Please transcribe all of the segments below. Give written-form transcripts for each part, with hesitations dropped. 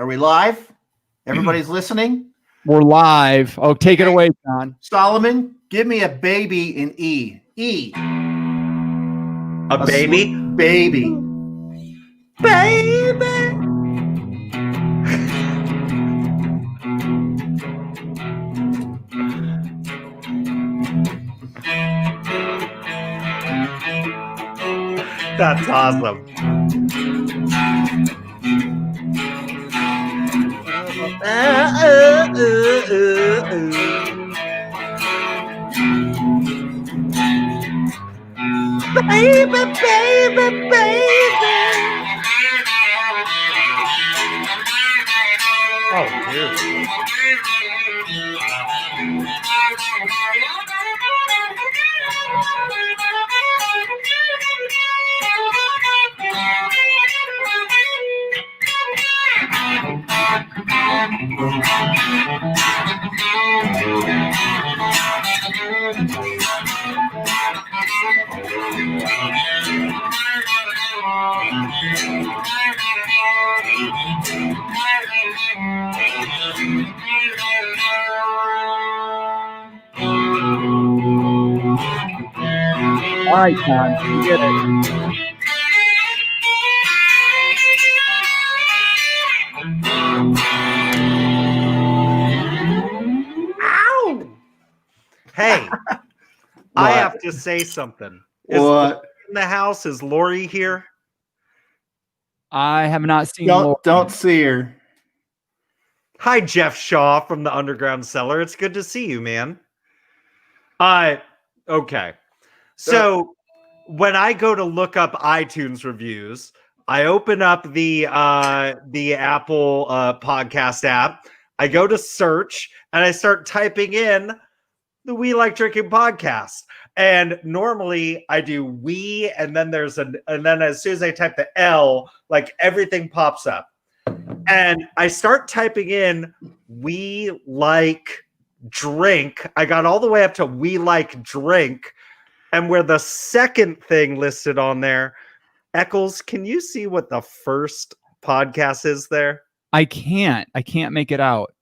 Are we live? Everybody's listening? We're live. Oh, take it away, John. Solomon, give me a baby in E. E. A baby? Baby. Baby! That's awesome. Baby, baby, baby. Oh, dude. All right, John. You get it. Ow! Hey, I have to say something. Is What? Lori in the house? Is Lori here? I have not seen Lori. Don't see her. Hi, Jeff Shaw from the Underground Cellar. It's good to see you, man. Okay. So when I go to look up iTunes reviews, I open up the Apple podcast app. I go to search and I start typing in the We Like Drinking podcast. And normally I do we, and then and then as soon as I type the L, like everything pops up. And I start typing in we like drink. I got all the way up to we like drink. And where the second thing listed on there, Eccles, can you see what the first podcast is there? I can't make it out.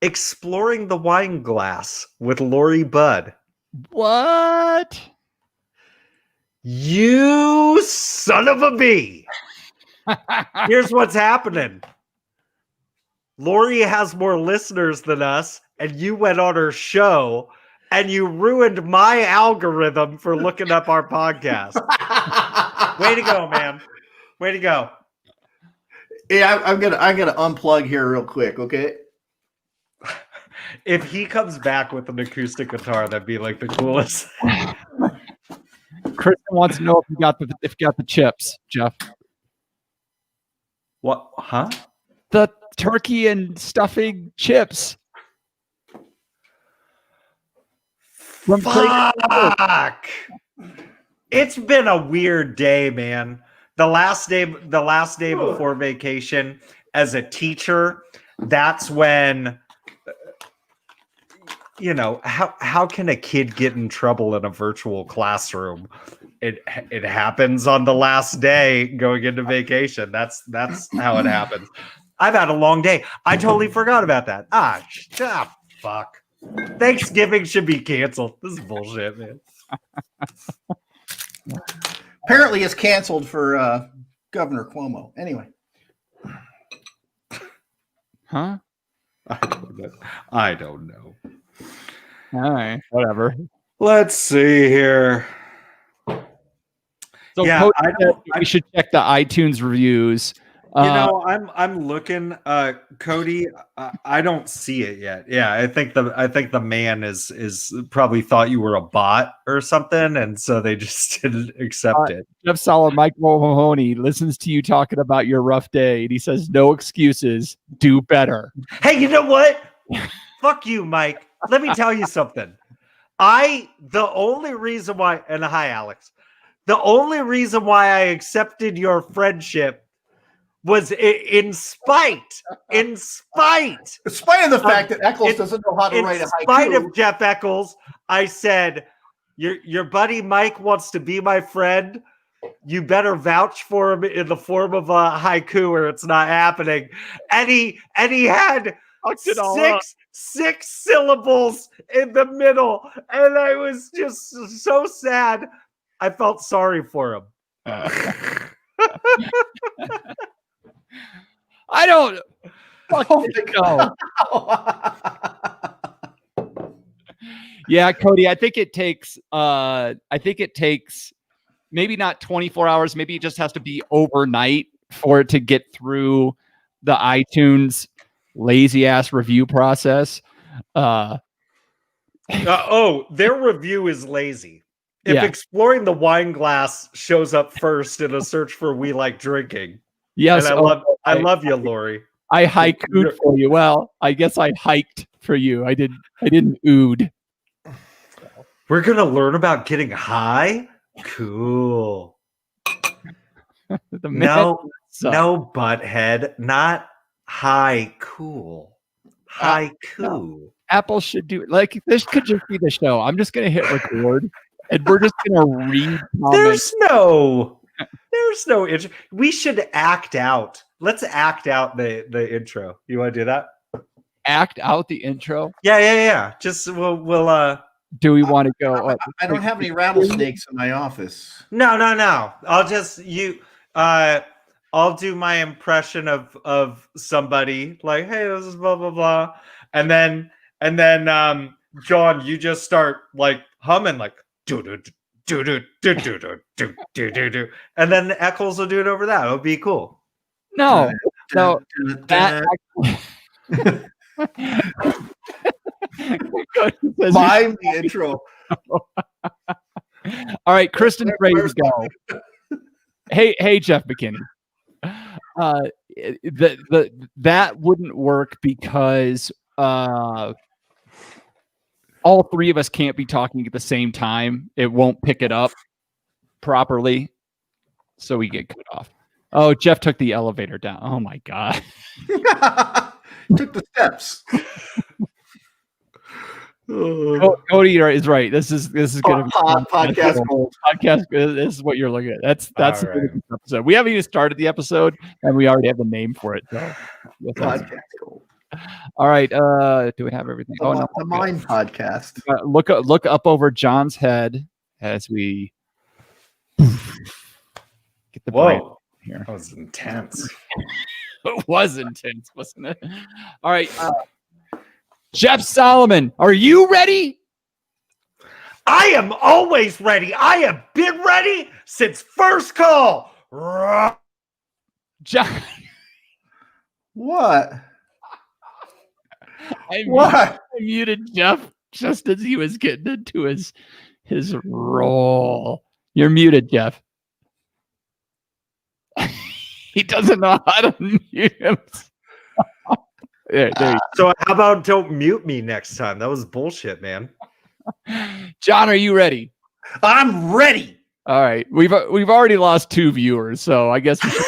Exploring the Wine Glass with Lori Budd. What? You son of a bee. Here's what's happening. Lori has more listeners than us, and you went on her show, and you ruined my algorithm for looking up our podcast. Way to go, man. Way to go. Yeah, I'm gonna unplug here real quick, okay? If he comes back with an acoustic guitar, that'd be like the coolest. Kristen wants to know if you got the chips, Jeff. What? Huh? The turkey and stuffing chips. Fuck! It's been a weird day, man. The last day before vacation, as a teacher, that's when, you know, how can a kid get in trouble in a virtual classroom? It happens on the last day going into vacation. That's how it happens. I've had a long day. I totally forgot about that. Fuck. Thanksgiving should be canceled. This is bullshit, man. Apparently it's canceled for Governor Cuomo. Anyway. Huh? I don't know. All right, whatever. Let's see here. So Yeah, Cody said we should check the iTunes reviews. You know, I'm looking, Cody. I don't see it yet. Yeah, I think the man is probably thought you were a bot or something, and so they just didn't accept it. Jeff Solid, Mike Mahoney listens to you talking about your rough day, and he says, "No excuses. Do better." Hey, you know what? Fuck you, Mike. Let me tell you something. The only reason why, and hi, Alex. The only reason why I accepted your friendship was in spite of the fact that Eccles doesn't know how to write a haiku. In spite of Jeff Eccles, I said, your buddy Mike wants to be my friend, you better vouch for him in the form of a haiku or it's not happening. And he had six syllables in the middle, and I was just so sad. I felt sorry for him. I don't fucking know. Yeah, Cody, I think it takes maybe not 24 hours, maybe it just has to be overnight for it to get through the iTunes lazy ass review process. Their review is lazy. If Yeah. Exploring the Wine Glass shows up first in a search for We Like Drinking. Yes, And I love you, Lori. I haiku'd for you. Well, I guess I hiked for you. I didn't ood. We're gonna learn about getting high. Cool. No, butthead, not high. Cool. Haiku. Apple should do like this. Could just be the show. I'm just gonna hit record, and we're just gonna read comments. There's no intro. We should act out. Let's act out the intro. You want to do that? Act out the intro. Yeah. Just we'll. Do we want to go? I don't have any rattlesnakes in my office. No. I'll do my impression of somebody like, hey, this is blah blah blah, and then John, you just start like humming like do do do do do do do do do do, and then Eccles will do it over that. It'll be cool. No. That Mime the intro. All right, Kristen's ready to go. Hey, Jeff McKinney. That wouldn't work because all three of us can't be talking at the same time. It won't pick it up properly, so we get cut off. Oh, Jeff took the elevator down. Oh my god. Took the steps. Cody is right. This is going to be podcast gold. Podcast. This is what you're looking at. That's right. the episode. We haven't even started the episode, and we already have the name for it. So, Podcast gold. all right. Do we have everything? The Mime podcast. Look up over John's head as we get the brain Whoa, here. that was intense. It was intense, wasn't it? All right. Jeff Solomon, are you ready? I am always ready. I have been ready since first call. John, What? I muted Jeff just as he was getting into his role. You're muted, Jeff. He doesn't know how to mute himself. There you go. So how about don't mute me next time? That was bullshit, man. John, are you ready? I'm ready. All right. We've already lost 2 viewers, so I guess we should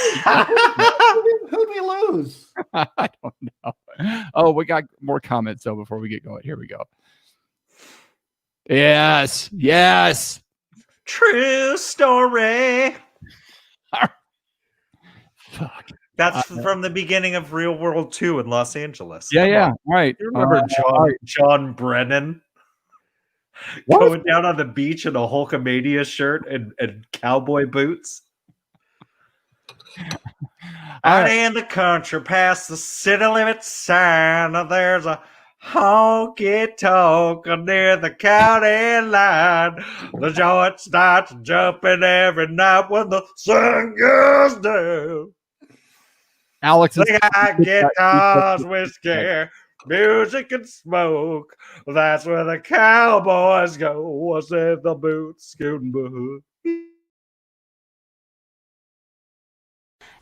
Who'd we lose? I don't know. Oh, we got more comments though before we get going. Here we go. Yes. True story. Fuck. That's from the beginning of Real World 2 in Los Angeles. Yeah. All right. You remember John Brennan going down on the beach in a Hulkamania shirt and cowboy boots? Out in the country, past the city limit sign, there's a honky tonk near the county line. The joint starts jumping every night when the sun goes down. Alex is They got guitars, whiskey, music, and smoke. That's where the cowboys go. What's in the boots, scooting boot?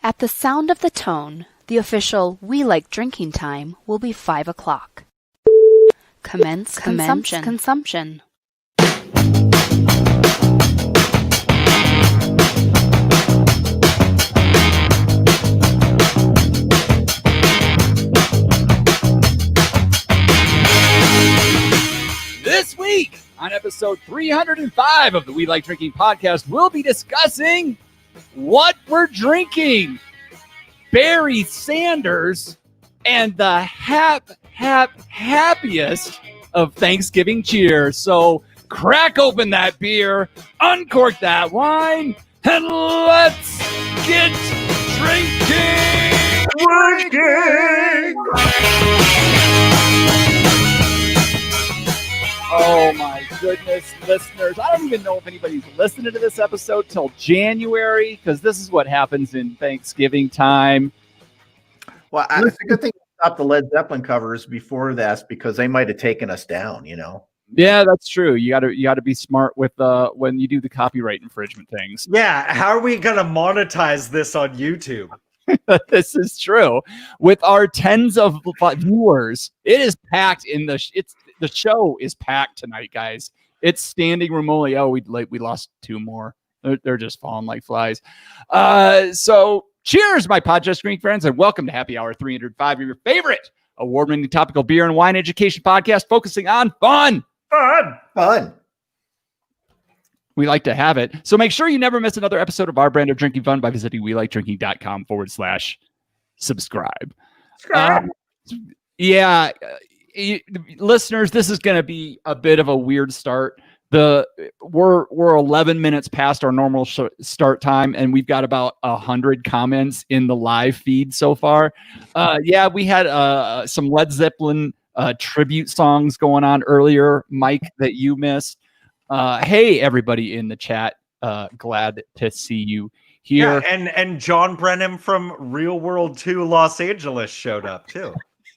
At the sound of the tone, the official We Like Drinking time will be 5 o'clock. Commence consumption. This week on episode episode 305 of the We Like Drinking podcast, we'll be discussing what we're drinking. Barry Sanders and the happiest of Thanksgiving cheers. So crack open that beer, uncork that wine, and let's get drinking. Oh my goodness, listeners. I don't even know if anybody's listening to this episode till January, because this is what happens in Thanksgiving time. Well, it's a good thing to stop the Led Zeppelin covers before that, because they might have taken us down, Yeah, that's true. You gotta be smart with when you do the copyright infringement things. Yeah, how are we gonna monetize this on YouTube? This is true. With our tens of viewers, it is packed in the show is packed tonight, guys. It's standing room only. Oh, we lost two more. They're just falling like flies. So cheers, my podcast drinking friends, and welcome to Happy Hour 305, your favorite award-winning topical beer and wine education podcast focusing on fun. We like to have it. So make sure you never miss another episode of our brand of drinking fun by visiting welikeDrinking.com/subscribe. Listeners, this is going to be a bit of a weird start. We're 11 minutes past our normal start time, and we've got about 100 comments in the live feed so far. We had some Led Zeppelin tribute songs going on earlier, Mike, that you missed. Hey, everybody in the chat. Glad to see you here. Yeah, and John Brennan from Real World 2 Los Angeles showed up too.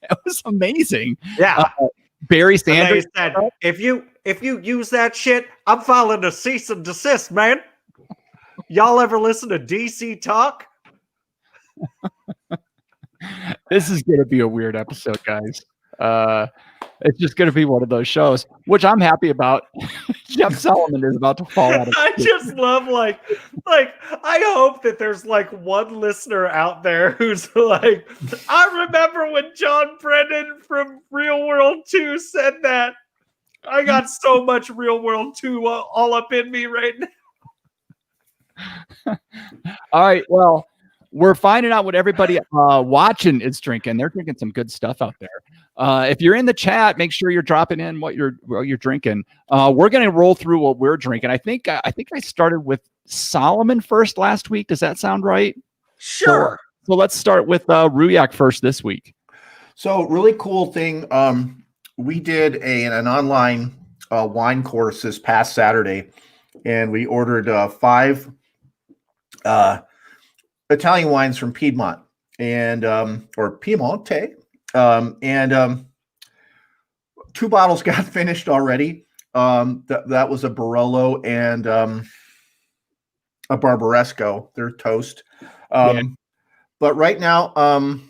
That was amazing. Yeah. Barry Sanders said, if you use that shit, I'm filing a cease and desist, man. Y'all ever listen to DC Talk? This is going to be a weird episode, guys. It's just going to be one of those shows, which I'm happy about. Jeff Solomon is about to fall out of I just love like I hope that there's like one listener out there who's like, I remember when John Brennan from Real World 2 said that. I got so much Real World 2 all up in me right now. All right, well, we're finding out what everybody watching is drinking. They're drinking some good stuff out there. If you're in the chat, make sure you're dropping in what you're drinking. We're going to roll through what we're drinking. I think I started with Solomon first last week. Does that sound right? Sure. So let's start with Ruyak first this week. So really cool thing. We did an online wine course this past Saturday, and we ordered 5 Italian wines from Piedmont and or Piemonte. And 2 bottles got finished already. That was a Barolo and a Barbaresco. They're toast. But right now, I'm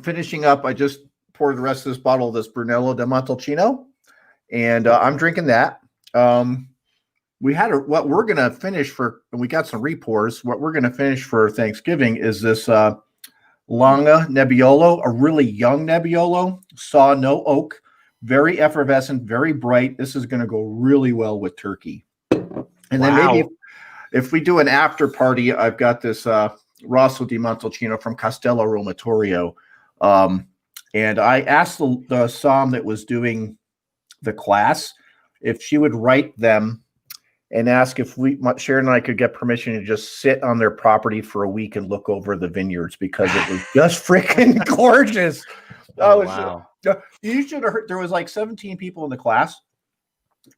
finishing up. I just poured the rest of this bottle of this Brunello di Montalcino, and I'm drinking that. We had what we're going to finish for, and we got some repours. What we're going to finish for Thanksgiving is this Longa Nebbiolo, a really young Nebbiolo, saw no oak, very effervescent, very bright. This is going to go really well with turkey. And then maybe if we do an after party, I've got this Rosso di Montalcino from Castello Romatorio. And I asked the Som that was doing the class if she would write them and ask if Sharon and I could get permission to just sit on their property for a week and look over the vineyards, because it was just freaking gorgeous. Wow. You should have heard. There was like 17 people in the class,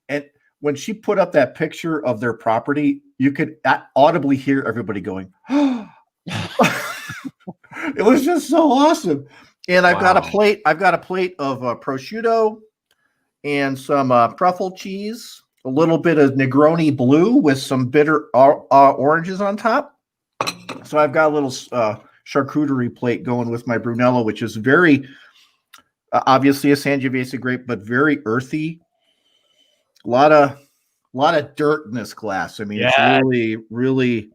and when she put up that picture of their property, you could audibly hear everybody going, oh. It was just so awesome. And I've got a plate. I've got a plate of prosciutto and some truffle cheese, a little bit of Negroni blue with some bitter oranges on top. So I've got a little charcuterie plate going with my Brunello, which is very obviously a Sangiovese grape, but very earthy. A lot of dirt in this glass. I mean, it's really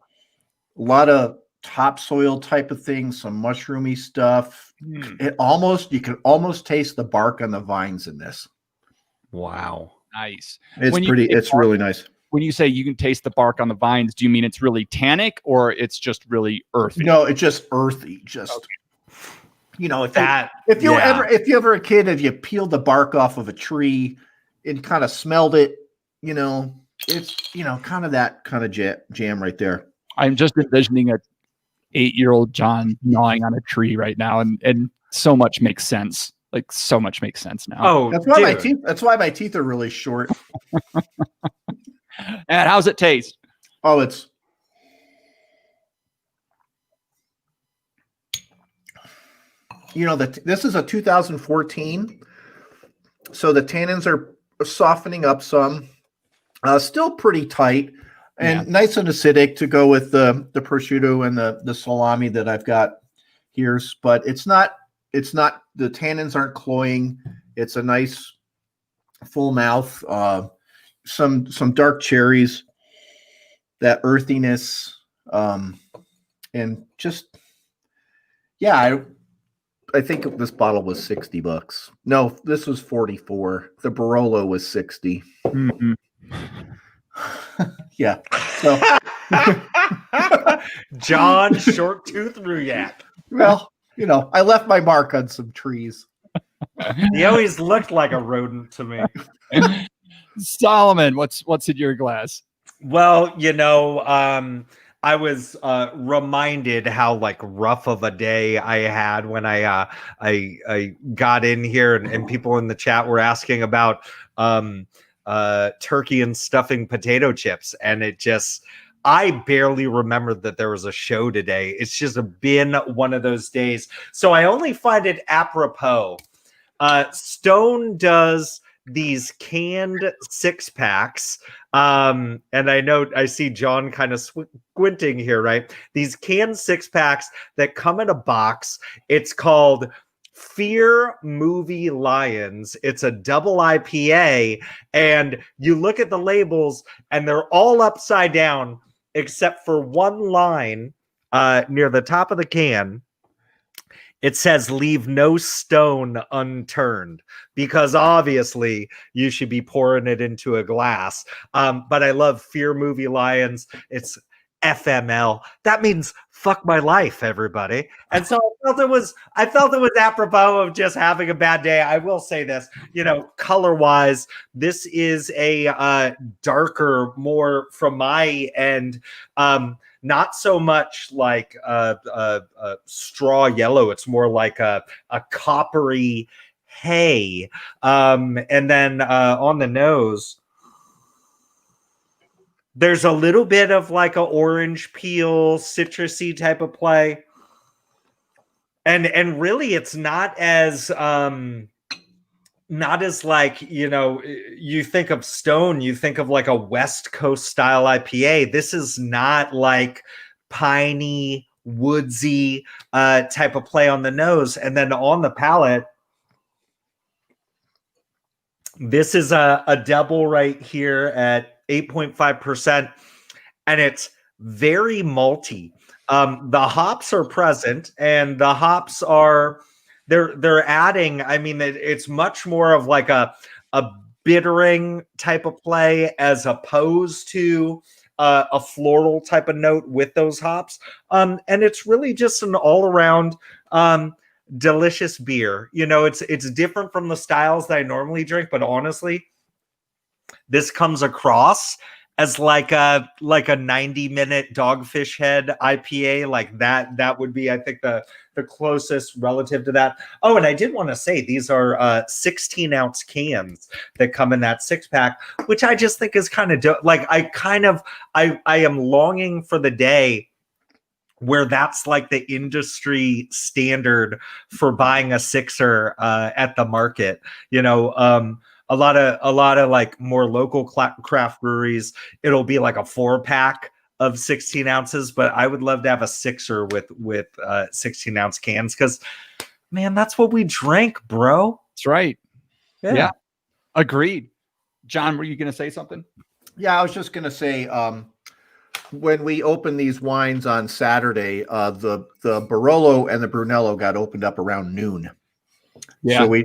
a lot of topsoil type of things, some mushroomy stuff. You can almost taste the bark on the vines in this. Wow. Nice. It's When you pretty. say It's bark- really nice. When you say you can taste the bark on the vines, do you mean it's really tannic or it's just really earthy? No, it's just earthy. Just you know, That if you yeah. ever a kid, if you peeled the bark off of a tree and kind of smelled it, it's kind of that kind of jam right there. I'm just envisioning a 8-year-old John gnawing on a tree right now, and so much makes sense. Like so much makes sense now. Oh, That's why my dude. teeth. That's why my teeth are really short. And how's it taste? Oh, it's this is a 2014, so the tannins are softening up some. Still pretty tight and nice and acidic to go with the prosciutto and the salami that I've got here. But it's not the tannins aren't cloying. It's a nice full mouth. Some dark cherries, that earthiness, and just I think this bottle was $60. No, this was 44. The Barolo was 60. Mm-hmm. Yeah. So John Short Tooth Rouillat. well, I left my mark on some trees. He always looked like a rodent to me. Solomon, what's in your glass? Well, I was reminded how like rough of a day I had when I got in here, and people in the chat were asking about turkey and stuffing potato chips, and I barely remembered that there was a show today. It's just been one of those days. So I only find it apropos. Stone does these canned 6-packs. And I see John kind of squinting here, right? These canned 6-packs that come in a box. It's called Fear Movie Lions. It's a double IPA, and you look at the labels and they're all upside down except for one line near the top of the can. It says, "Leave no stone unturned," because obviously you should be pouring it into a glass. But I love Fear Movie Lions. It's FML. That means fuck my life, everybody. And so I felt it was apropos of just having a bad day. I will say this, color wise, this is a darker, more from my end. Not so much like straw yellow. It's more like a coppery hay. And then on the nose, there's a little bit of like a orange peel, citrusy type of play. And really it's not as like, you think of Stone, you think of like a West Coast style IPA. This is not like piney, woodsy type of play on the nose. And then on the palate, this is a double right here at 8.5%, and it's very malty. The hops are present, and the hops are they're adding. I mean, it's much more of like a bittering type of play as opposed to a floral type of note with those hops. And it's really just an all around delicious beer. It's different from the styles that I normally drink, but honestly, this comes across as like a 90-minute Dogfish Head IPA. Like that would be, I think, the closest relative to that. Oh, and I did want to say these are 16-ounce cans that come in that 6-pack, which I just think is kind of dope. Like I am longing for the day where that's like the industry standard for buying a sixer at the market. A lot of like more local craft breweries, it'll be like a 4-pack of 16 ounces, but I would love to have a sixer with 16-ounce cans, because man, that's what we drank, bro. That's right. Yeah. Agreed. John, were you going to say something? Yeah, I was just going to say, when we opened these wines on Saturday, the Barolo and the Brunello got opened up around noon. Yeah. So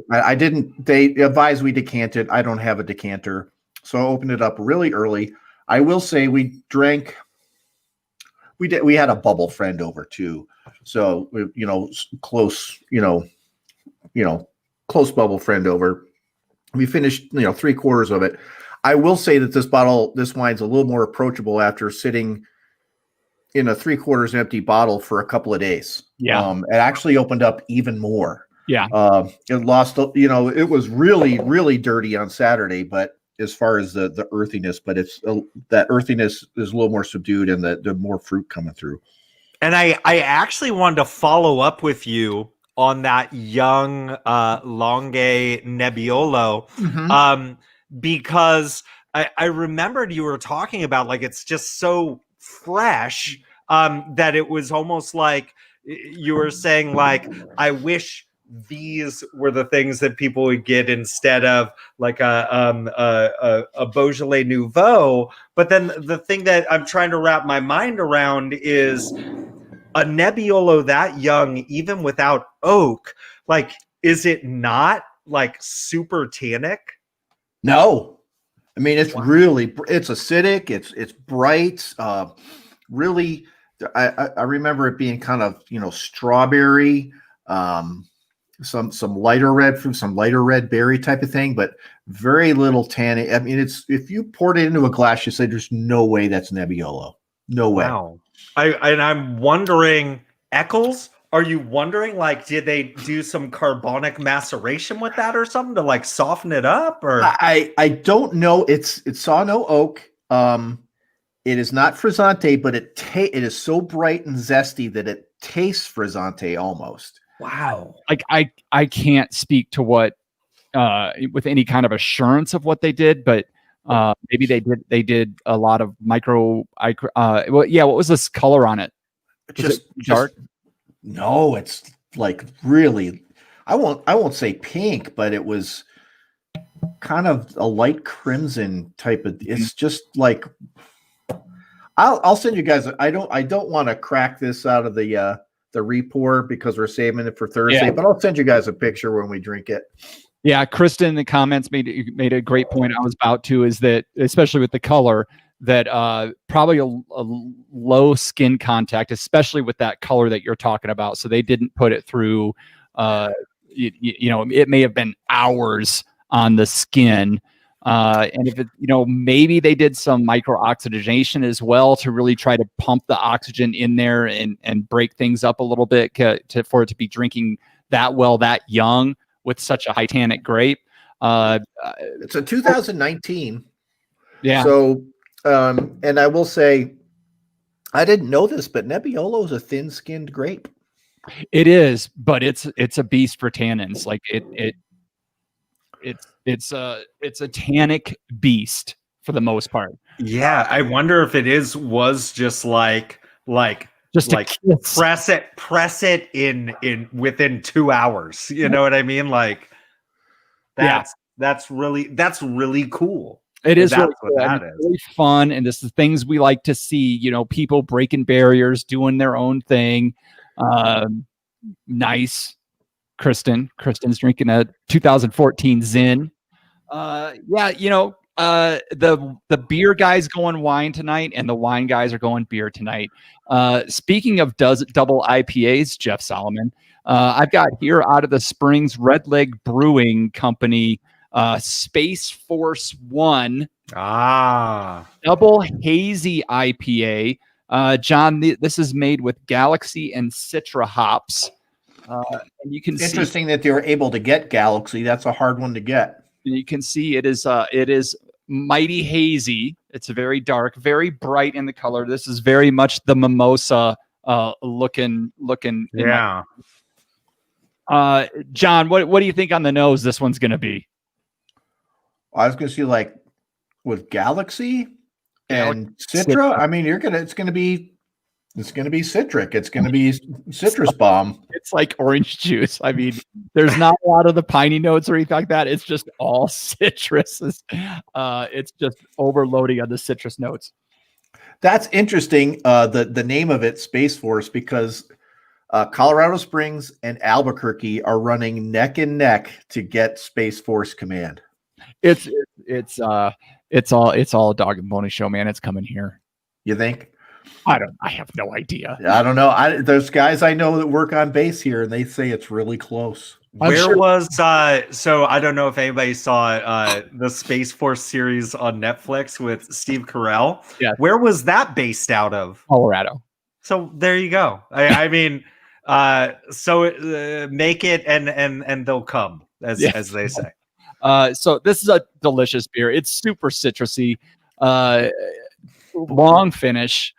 they advised we decant it. I don't have a decanter. So I opened it up really early. I will say we had a bubble friend over too. So, close, close bubble friend over. We finished, 3/4 of it. I will say that this wine's a little more approachable after sitting in a 3/4 empty bottle for a couple of days. Yeah. It actually opened up even more. Yeah. It lost, it was really, really dirty on Saturday, but as far as the earthiness, but that earthiness is a little more subdued and the more fruit coming through. And I actually wanted to follow up with you on that young Longue Nebbiolo, because I remembered you were talking about, like, it's just so fresh that it was almost like you were saying, like, I wish these were the things that people would get instead of like a Beaujolais Nouveau. But then the thing that I'm trying to wrap my mind around is a Nebbiolo that young, even without oak, like, is it not like super tannic? No, I mean, it's acidic. It's bright. Really, I remember it being kind of, strawberry, some lighter red fruit, some lighter red berry type of thing, but very little tannin. I mean, if you poured it into a glass, you say there's no way that's Nebbiolo. No way. Wow. I'm wondering, Eccles, are you wondering, like, did they do some carbonic maceration with that or something to like soften it up? Or I don't know. It saw no oak. It is not Frizzante, but it is so bright and zesty that it tastes Frizzante almost. wow. Like I can't speak to what with any kind of assurance of what they did, but maybe they did a lot of what was this color on it? Was it dark? No, it's like really, I won't say pink, but it was kind of a light crimson type of, it's just like, I'll send you guys, I don't want to crack this out of the re-pour because we're saving it for Thursday, but I'll send you guys a picture when we drink it. Yeah, Kristen in the comments made a great point I was about to, is that, especially with the color, that probably a low skin contact, especially with that color that you're talking about. So they didn't put it through, it may have been hours on the skin. And if it, maybe they did some micro oxidation as well to really try to pump the oxygen in there and break things up a little bit for it to be drinking that well, that young, with such a high tannic grape. It's a 2019. Yeah. So, and I will say, I didn't know this, but Nebbiolo is a thin-skinned grape. It is, but it's a beast for tannins. Like it's a tannic beast for the most part. Yeah, I wonder if it was just like just like press it in within 2 hours. You know what I mean? Like that's really cool. It is really, cool. That is really fun, and this is things we like to see. People breaking barriers, doing their own thing. Nice. Kristen's drinking a 2014 Zin. The beer guys going wine tonight, and the wine guys are going beer tonight. Speaking of double IPAs, Jeff Solomon, I've got here out of the Springs Red Leg Brewing Company, Space Force 1 double hazy IPA. John, this is made with Galaxy and Citra hops. And you can interesting that they were able to get Galaxy. That's a hard one to get. You can see it is mighty hazy. It's very dark, very bright in the color. This is very much the mimosa looking. Yeah. John, what do you think on the nose this one's going to be? I was going to see, like, with Galaxy and Citra. I mean, it's going to be citric. It's going to be citrus bomb. It's like orange juice. I mean, there's not a lot of the piney notes or anything like that. It's just all citruses. It's just overloading on the citrus notes. That's interesting. The name of it, Space Force, because Colorado Springs and Albuquerque are running neck and neck to get Space Force Command. It's It's all a Dog and Pony show, man. It's coming here. You think? I have no idea. I don't know. There's guys I know that work on base here, and they say it's really close. Where was so I don't know if anybody saw the Space Force series on Netflix with Steve Carell. Yeah. Where was that based out of? Colorado. So there you go. I mean, make it and they'll come, as they say. So this is a delicious beer. It's super citrusy, long finish.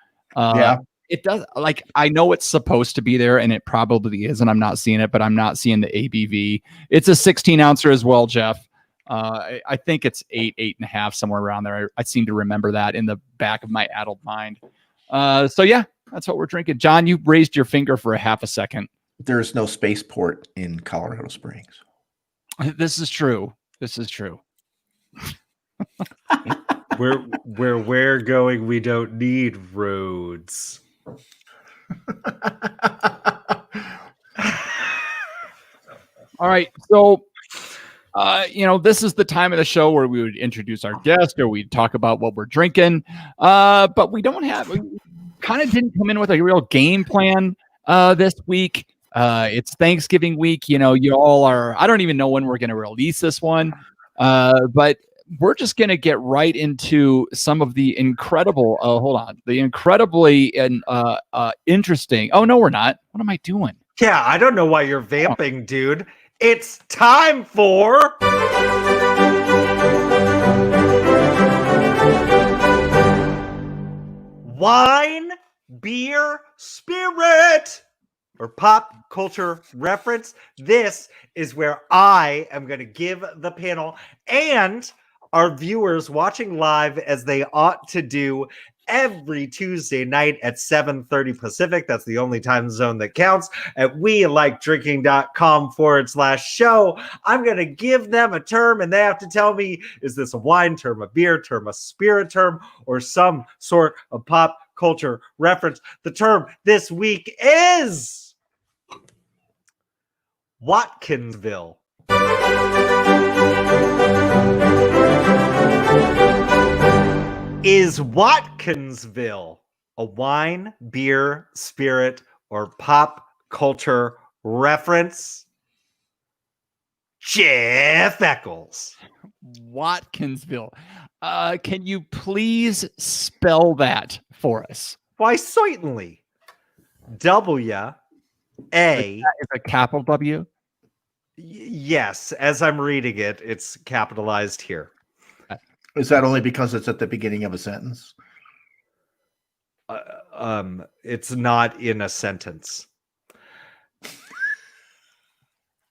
It does, like, I know it's supposed to be there, and it probably is, and I'm not seeing it, but I'm not seeing the ABV. It's a 16 ouncer as well, Jeff. I think it's 8.5, somewhere around there. I seem to remember that in the back of my addled mind. So yeah, that's what we're drinking. John, you raised your finger for a half a second. There's no spaceport in Colorado Springs. This is true. This is true. Where we're going, we don't need roads. All right. So, this is the time of the show where we would introduce our guest or we'd talk about what we're drinking. But we kind of didn't come in with a real game plan this week. It's Thanksgiving week. You all are, I don't even know when we're going to release this one. But we're just going to get right into some of the incredibly interesting. Oh, no, we're not. What am I doing? Yeah, I don't know why you're vamping, dude. It's time for Wine, Beer, Spirit, or Pop Culture Reference. This is where I am going to give the panel and our viewers watching live, as they ought to do every Tuesday night at 7:30 Pacific. That's the only time zone that counts. At WeLikeDrinking.com/show. I'm going to give them a term, and they have to tell me, is this a wine term, a beer term, a spirit term, or some sort of pop culture reference? The term this week is Watkinsville. Is Watkinsville a wine, beer, spirit, or pop culture reference? Jeff Eccles. Watkinsville. Can you please spell that for us? Why, certainly. W-A. Is a capital W? Yes, as I'm reading it, it's capitalized here. Is that only because it's at the beginning of a sentence? It's not in a sentence.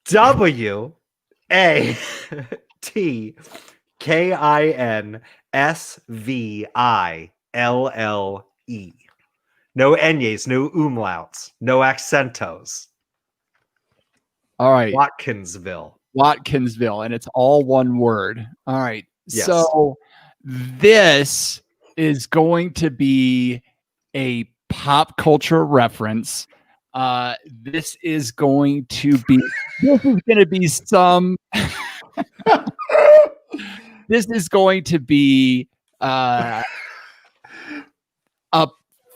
W-A-T-K-I-N-S-V-I-L-L-E. No enyes, no umlauts, no accentos. All right. Watkinsville. And it's all one word. All right. Yes. So this is going to be a pop culture reference. This is going to be some this is going to be a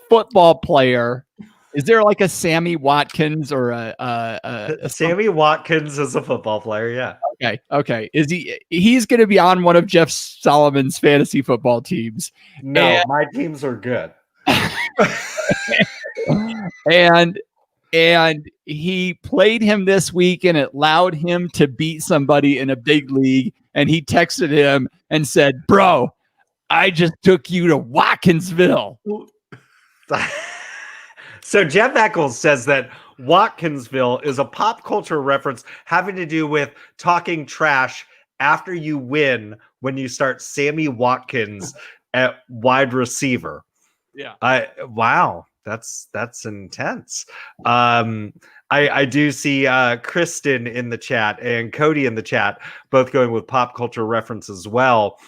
football player. Is there like a Sammy Watkins or a Sammy Watkins is a football player? Yeah. Okay. He's going to be on one of Jeff Solomon's fantasy football teams. No, my teams are good. and he played him this week, and it allowed him to beat somebody in a big league. And he texted him and said, "Bro, I just took you to Watkinsville." So Jeff Eccles says that Watkinsville is a pop culture reference having to do with talking trash after you win when you start Sammy Watkins at wide receiver. Yeah. Wow. That's intense. I do see Kristen in the chat and Cody in the chat, both going with pop culture reference as well.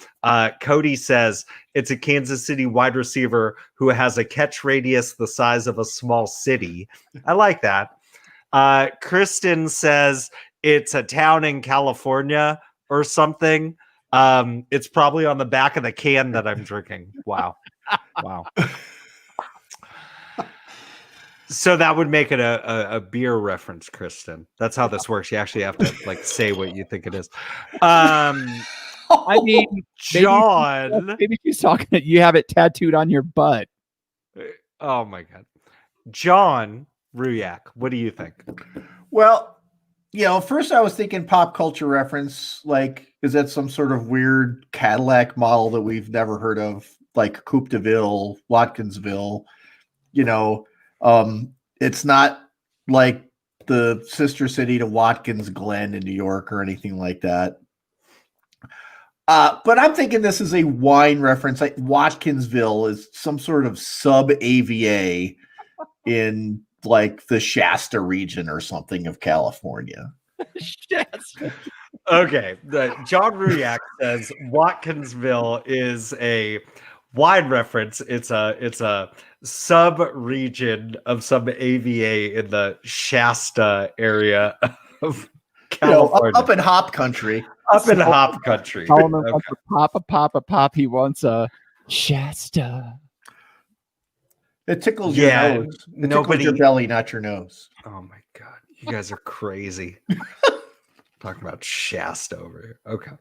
Cody says it's a Kansas City wide receiver who has a catch radius the size of a small city. I like that. Kristen says it's a town in California or something. It's probably on the back of the can that I'm drinking. Wow. Wow. So that would make it a beer reference, Kristen. That's how this works. You actually have to like say what you think it is. I mean, John. maybe she's talking. You have it tattooed on your butt. Oh my God. John Ruyak, what do you think? Well, first I was thinking pop culture reference, like, is that some sort of weird Cadillac model that we've never heard of, like Coupe de Ville, Watkinsville? It's not like the sister city to Watkins Glen in New York or anything like that. But I'm thinking this is a wine reference. Like Watkinsville is some sort of sub-AVA in like the Shasta region or something of California. Okay. John Ruyak says Watkinsville is a wine reference. It's a sub-region of some AVA in the Shasta area of California. Up in hop country. Up in hop country. Solomon wants a pop. He wants a Shasta. It tickles your nose. It tickles your belly, not your nose. Oh my God. You guys are crazy. Talking about Shasta over here. Okay.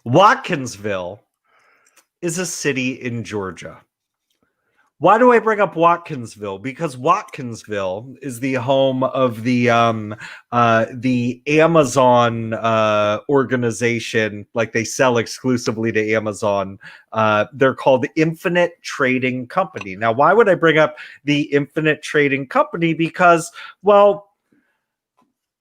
Watkinsville is a city in Georgia. Why do I bring up Watkinsville? Because Watkinsville is the home of the Amazon organization. Like they sell exclusively to Amazon. They're called the Infinite Trading Company. Now, why would I bring up the Infinite Trading Company? Because, well,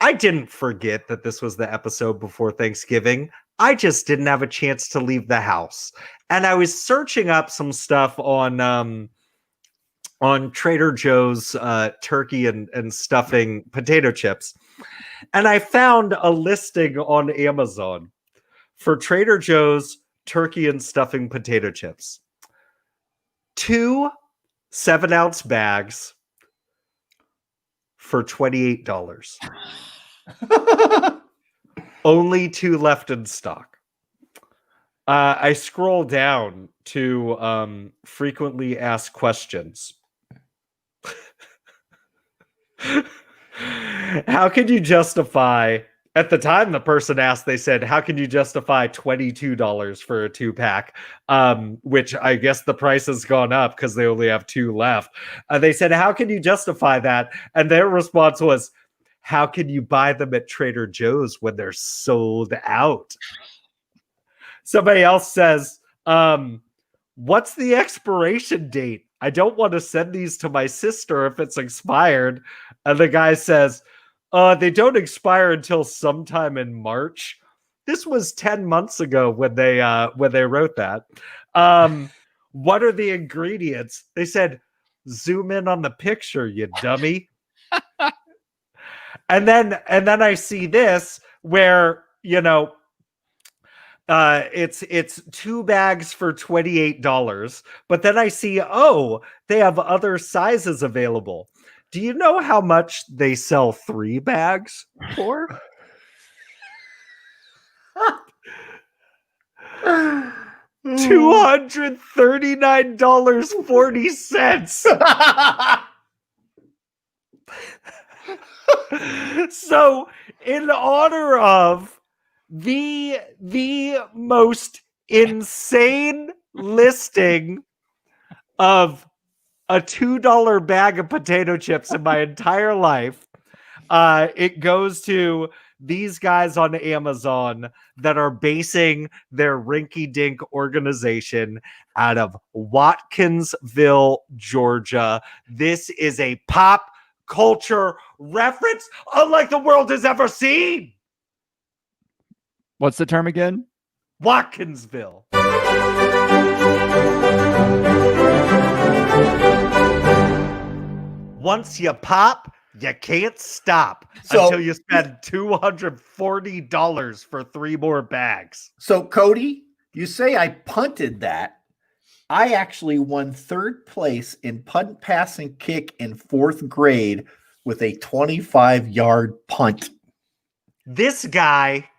I didn't forget that this was the episode before Thanksgiving. I just didn't have a chance to leave the house. And I was searching up some stuff on Trader Joe's turkey and stuffing potato chips. And I found a listing on Amazon for Trader Joe's turkey and stuffing potato chips. 2 7-ounce bags for $28. Only 2 left in stock. I scroll down to frequently asked questions. How can you justify, at the time the person asked, they said, how can you justify $22 for a 2-pack? Which I guess the price has gone up because they only have 2 left. They said, how can you justify that? And their response was, how can you buy them at Trader Joe's when they're sold out? Somebody else says, what's the expiration date? I don't want to send these to my sister if it's expired. And the guy says, they don't expire until sometime in March. This was 10 months ago when they wrote that. What are the ingredients? They said, zoom in on the picture, you dummy. And then I see this where, it's 2 bags for $28, but then I see, they have other sizes available. Do you know how much they sell 3 bags for? $239.40. So, in honor of the most insane listing of a $2 bag of potato chips in my entire life, it goes to these guys on Amazon that are basing their rinky-dink organization out of Watkinsville, Georgia. This is a pop culture reference unlike the world has ever seen. What's the term again? Watkinsville. Once you pop, you can't stop until you spend $240 for 3 more bags. So, Cody, you say I punted that. I actually won 3rd place in punt, pass, and kick in 4th grade with a 25-yard punt. This guy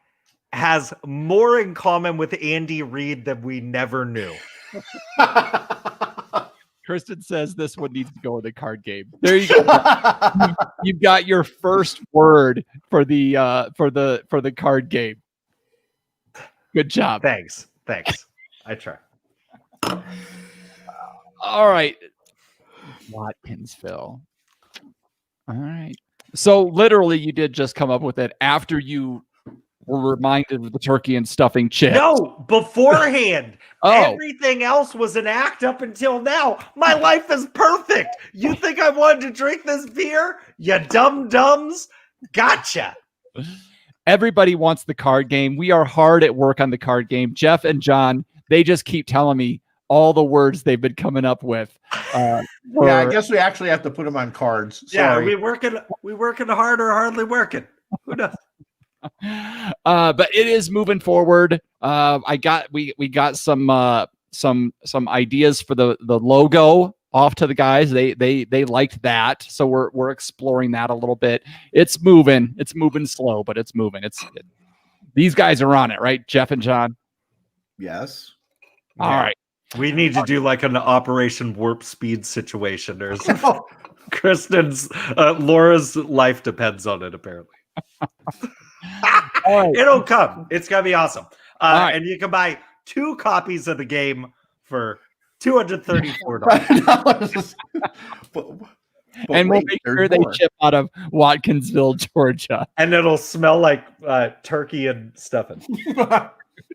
has more in common with Andy Reid than we never knew. Kristen says this one needs to go with a card game. There you go. You've got your first word for the card game. Good job. Thanks. I try. All right. Watkinsville. All right. So literally you did just come up with it after you were reminded of the turkey and stuffing chips. No, beforehand. Oh. Everything else was an act up until now. My life is perfect. You think I wanted to drink this beer? You dum-dums? Gotcha. Everybody wants the card game. We are hard at work on the card game. Jeff and John, they just keep telling me all the words they've been coming up with. Yeah, I guess we actually have to put them on cards. Sorry. Yeah, we working hard or hardly working. Who knows? But it is moving forward. We got some ideas for the logo off to the guys. They liked that, so we're exploring that a little bit. It's moving slow, but it's moving. These guys are on it, right, Jeff and John? Yes. All right. We need to do like an Operation Warp Speed situation. There's Kristen's Laura's life depends on it, apparently. Right. It'll come. It's gonna be awesome. Right. And you can buy 2 copies of the game for $234. And we'll make sure they ship out of Watkinsville, Georgia. And it'll smell like turkey and stuffing.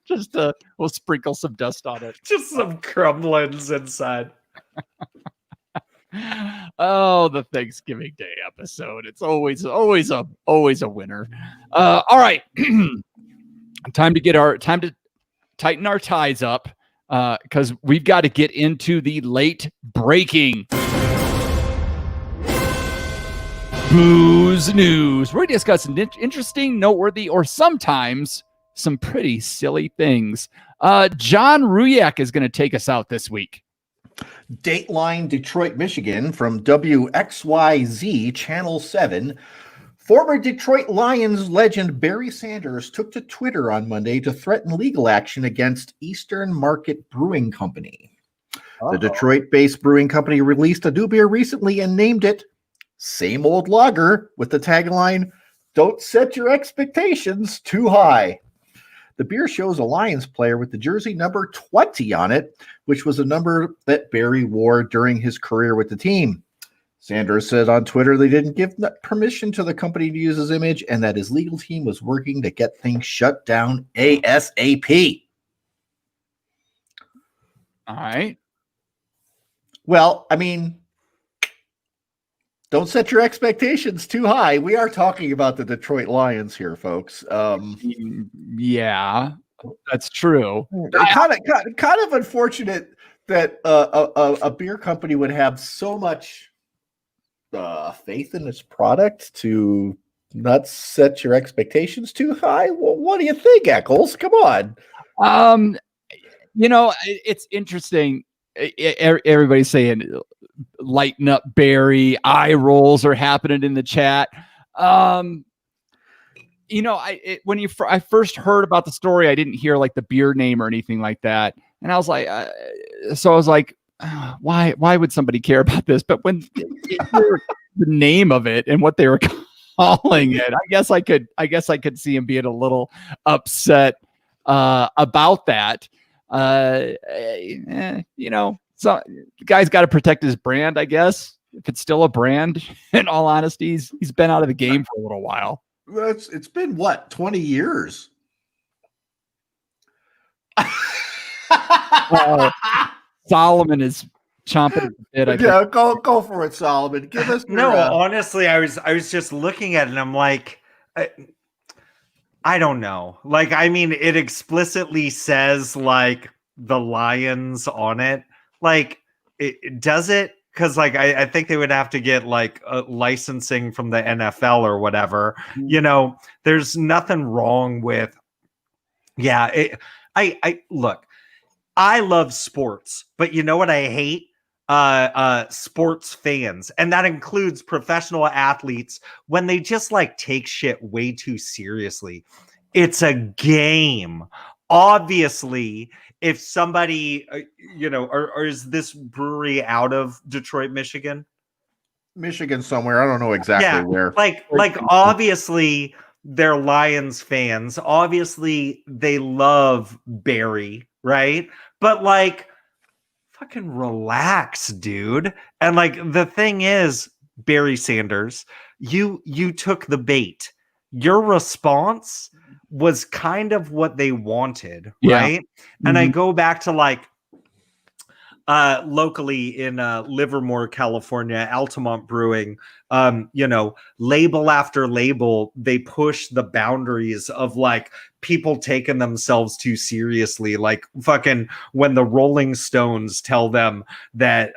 Just we'll sprinkle some dust on it. Just some crumblings inside. Oh, the Thanksgiving Day episode. It's always a winner. All right. time to tighten our ties up because we've got to get into the late breaking booze news. We're discussing interesting, noteworthy, or sometimes some pretty silly things. John Ruyak is going to take us out this week. Dateline Detroit, Michigan from WXYZ Channel 7. Former Detroit Lions legend Barry Sanders took to Twitter on Monday to threaten legal action against Eastern Market Brewing Company. The Detroit-based brewing company released a new beer recently and named it Same Old Lager with the tagline, "Don't set your expectations too high." The beer shows a Lions player with the jersey number 20 on it, which was a number that Barry wore during his career with the team. Sanders said on Twitter they didn't give permission to the company to use his image and that his legal team was working to get things shut down ASAP. All right. Well, I mean, don't set your expectations too high. We are talking about the Detroit Lions here, folks. Yeah, that's true. Kind of unfortunate that a beer company would have so much faith in its product to not set your expectations too high. Well, what do you think, Eccles? Come on. It's interesting. Everybody's saying lighten up Barry, eye rolls are happening in the chat. When I first heard about the story, I didn't hear like the beer name or anything like that. And I was like, why would somebody care about this? But when you hear the name of it and what they were calling it, I guess I could see him being a little upset about that. So the guy's got to protect his brand, I guess. If it's still a brand, in all honesty, he's been out of the game for a little while. It's been what, 20 years? Solomon is chomping at the bit. Yeah, go for it, Solomon. Give us honestly, I was just looking at it and I'm like, I don't know. Like, I mean, it explicitly says like the Lions on it. Like, does it? Because like I think they would have to get like licensing from the NFL or whatever. There's nothing wrong with. Yeah, I look. I love sports, but you know what I hate? Sports fans, and that includes professional athletes when they just like take shit way too seriously. It's a game. Obviously, if somebody, or is this brewery out of Detroit, Michigan? Michigan somewhere. I don't know exactly where. Like obviously they're Lions fans. Obviously they love Barry, right? But like fucking relax, dude. And like the thing is, Barry Sanders, you took the bait. Your response was kind of what they wanted, right? And I go back to like locally in Livermore, California, Altamont Brewing, label after label, they push the boundaries of like people taking themselves too seriously. Like fucking when the Rolling Stones tell them that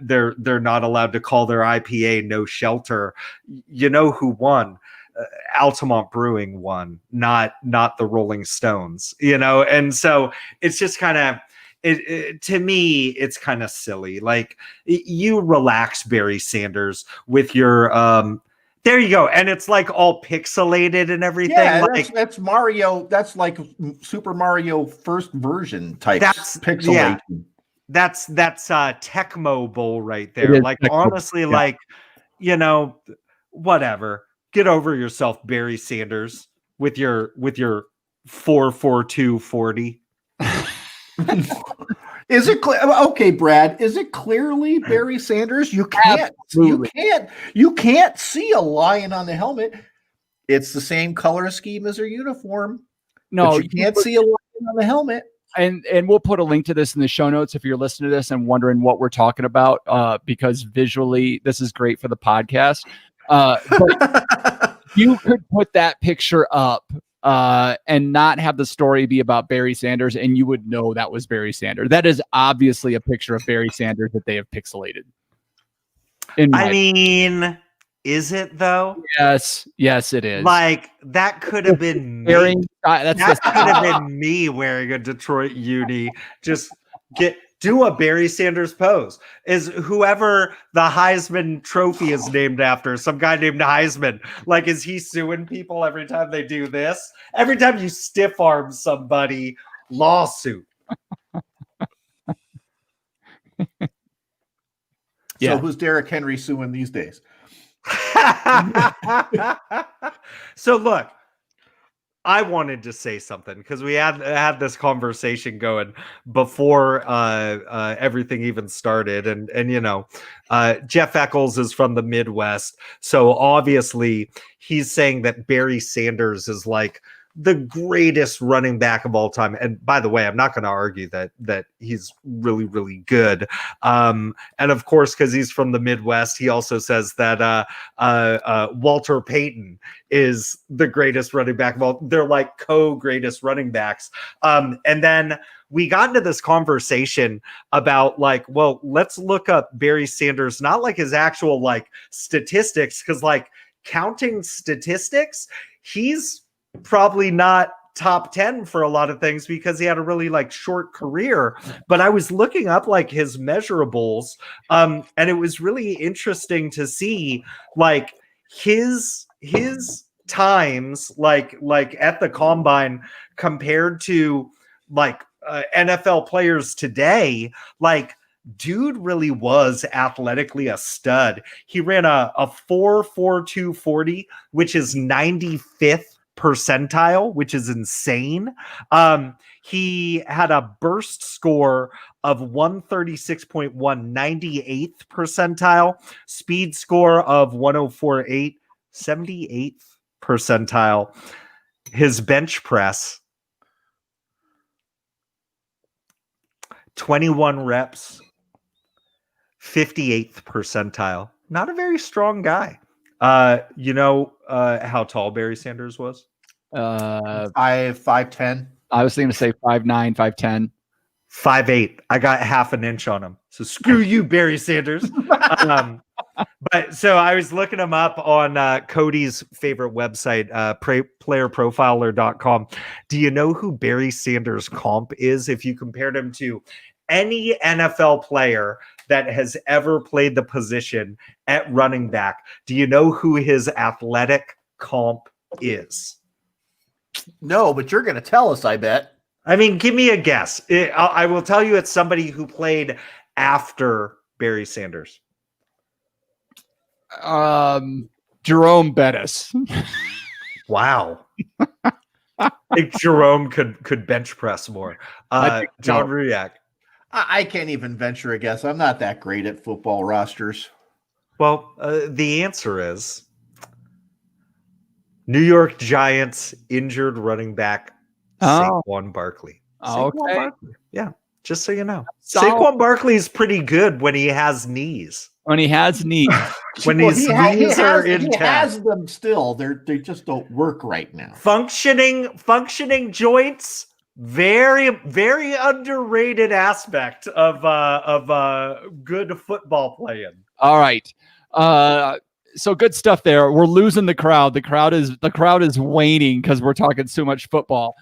they're not allowed to call their IPA No Shelter, you know who won? Altamont Brewing won, not the Rolling Stones, and so it's just kind of to me, it's kind of silly. Like you relax, Barry Sanders, with your there you go, and it's like all pixelated and everything. Yeah, like, that's Mario. That's like Super Mario first version type. That's pixelated. Yeah, that's Tecmo Bowl right there. Like honestly, like whatever. Get over yourself, Barry Sanders, with your 4.4240. Is it clear? Okay, Brad, is it clearly Barry Sanders? You can't see a lion on the helmet. It's the same color scheme as their uniform. No, you can't see a lion on the helmet. And we'll put a link to this in the show notes if you're listening to this and wondering what we're talking about, because visually this is great for the podcast. But you could put that picture up and not have the story be about Barry Sanders, and you would know that was Barry Sanders. That is obviously a picture of Barry Sanders that they have pixelated. I mean, is it though? Yes, it is. Like that could have been me. That could have been me wearing a Detroit uni. Just do a Barry Sanders pose. Is whoever the Heisman Trophy is named after, some guy named Heisman. Like, is he suing people every time they do this? Every time you stiff arm somebody, lawsuit. So who's Derrick Henry suing these days? So look, I wanted to say something because we had this conversation going before everything even started, and Jeff Eccles is from the Midwest, so obviously he's saying that Barry Sanders is like the greatest running back of all time. And by the way, I'm not going to argue that he's really, really good. And of course, because he's from the Midwest, he also says that Walter Payton is the greatest running back of all. They're like co-greatest running backs. And then we got into this conversation about like, well, let's look up Barry Sanders, not like his actual like statistics, because like counting statistics, he's probably not top 10 for a lot of things because he had a really like short career. But I was looking up like his measurables, and it was really interesting to see like his times like at the combine compared to like NFL players today. Like dude really was athletically a stud. He ran a 4.4240, which is 95th percentile, which is insane. He had a burst score of 136.1, 98th percentile, speed score of 104.8, 78th percentile. His bench press, 21 reps, 58th percentile. Not a very strong guy. How tall Barry Sanders was? 5'10". I was thinking to say 5'9", 5'10". 5'8". I got half an inch on him. So screw you, Barry Sanders. But so I was looking him up on Cody's favorite website, playerprofiler.com. Do you know who Barry Sanders' comp is? If you compared him to any NFL player that has ever played the position at running back, do you know who his athletic comp is? No, but you're going to tell us, I bet. I mean, give me a guess. I will tell you it's somebody who played after Barry Sanders. Jerome Bettis. Wow. I think Jerome could bench press more. John Ruyak. I can't even venture a guess. I'm not that great at football rosters. Well, the answer is New York Giants injured running back Saquon Barkley. Okay. Barkley. Yeah, just so you know. Solid. Saquon Barkley is pretty good when he has knees. When he has knees. When his knees are intact. He has them still. They just don't work right now. Functioning joints. Very, very underrated aspect of good football playing. All right. So good stuff there. We're losing the crowd. The crowd is waning because we're talking so much football.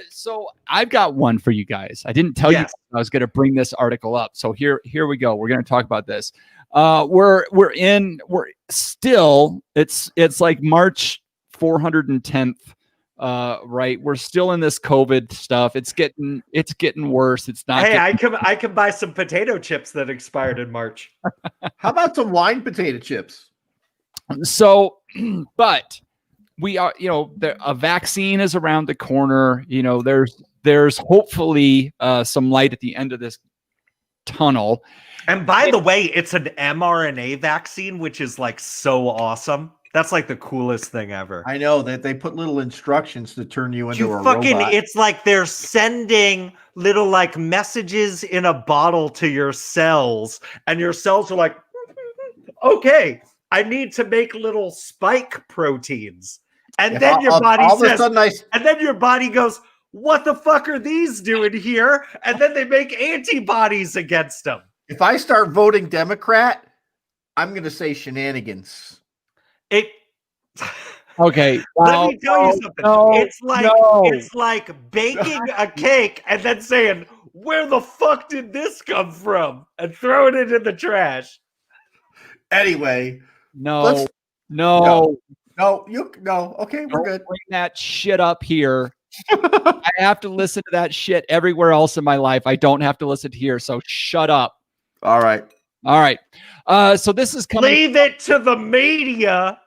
So I've got one for you guys. I didn't tell you I was going to bring this article up. So here we go. We're going to talk about this. We're still it's like March 410th. Right. We're still in this COVID stuff. It's getting worse. It's not. Hey, I can buy some potato chips that expired in March. How about some wine potato chips? So, but we are, a vaccine is around the corner. There's hopefully some light at the end of this tunnel. And by the way, it's an mRNA vaccine, which is like so awesome. That's like the coolest thing ever. I know that they put little instructions to turn you into a robot. It's like they're sending little like messages in a bottle to your cells, and your cells are like, okay, I need to make little spike proteins. And then your body says, and then your body goes, what the fuck are these doing here? And then they make antibodies against them. If I start voting Democrat, I'm going to say shenanigans. Okay. Let me tell you something. It's like baking a cake and then saying, where the fuck did this come from? And throwing it in the trash. Anyway. No. Okay, we're good. Bring that shit up here. I have to listen to that shit everywhere else in my life. I don't have to listen to here. So shut up. All right. So this is coming. Leave it to the media.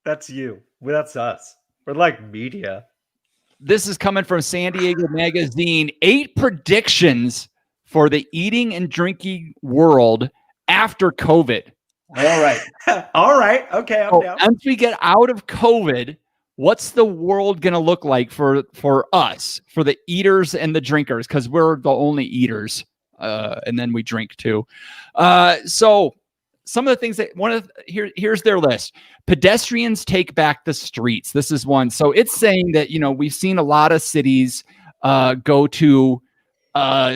That's you. That's us. We're like media. This is coming from San Diego Magazine. 8 predictions for the eating and drinking world after COVID. All right. All right. Okay. I'm down. Once we get out of COVID, what's the world going to look like for us, for the eaters and the drinkers? Because we're the only eaters. And then we drink too. So some of the things that here's their list. Pedestrians take back the streets. This is one. So it's saying that, we've seen a lot of cities go to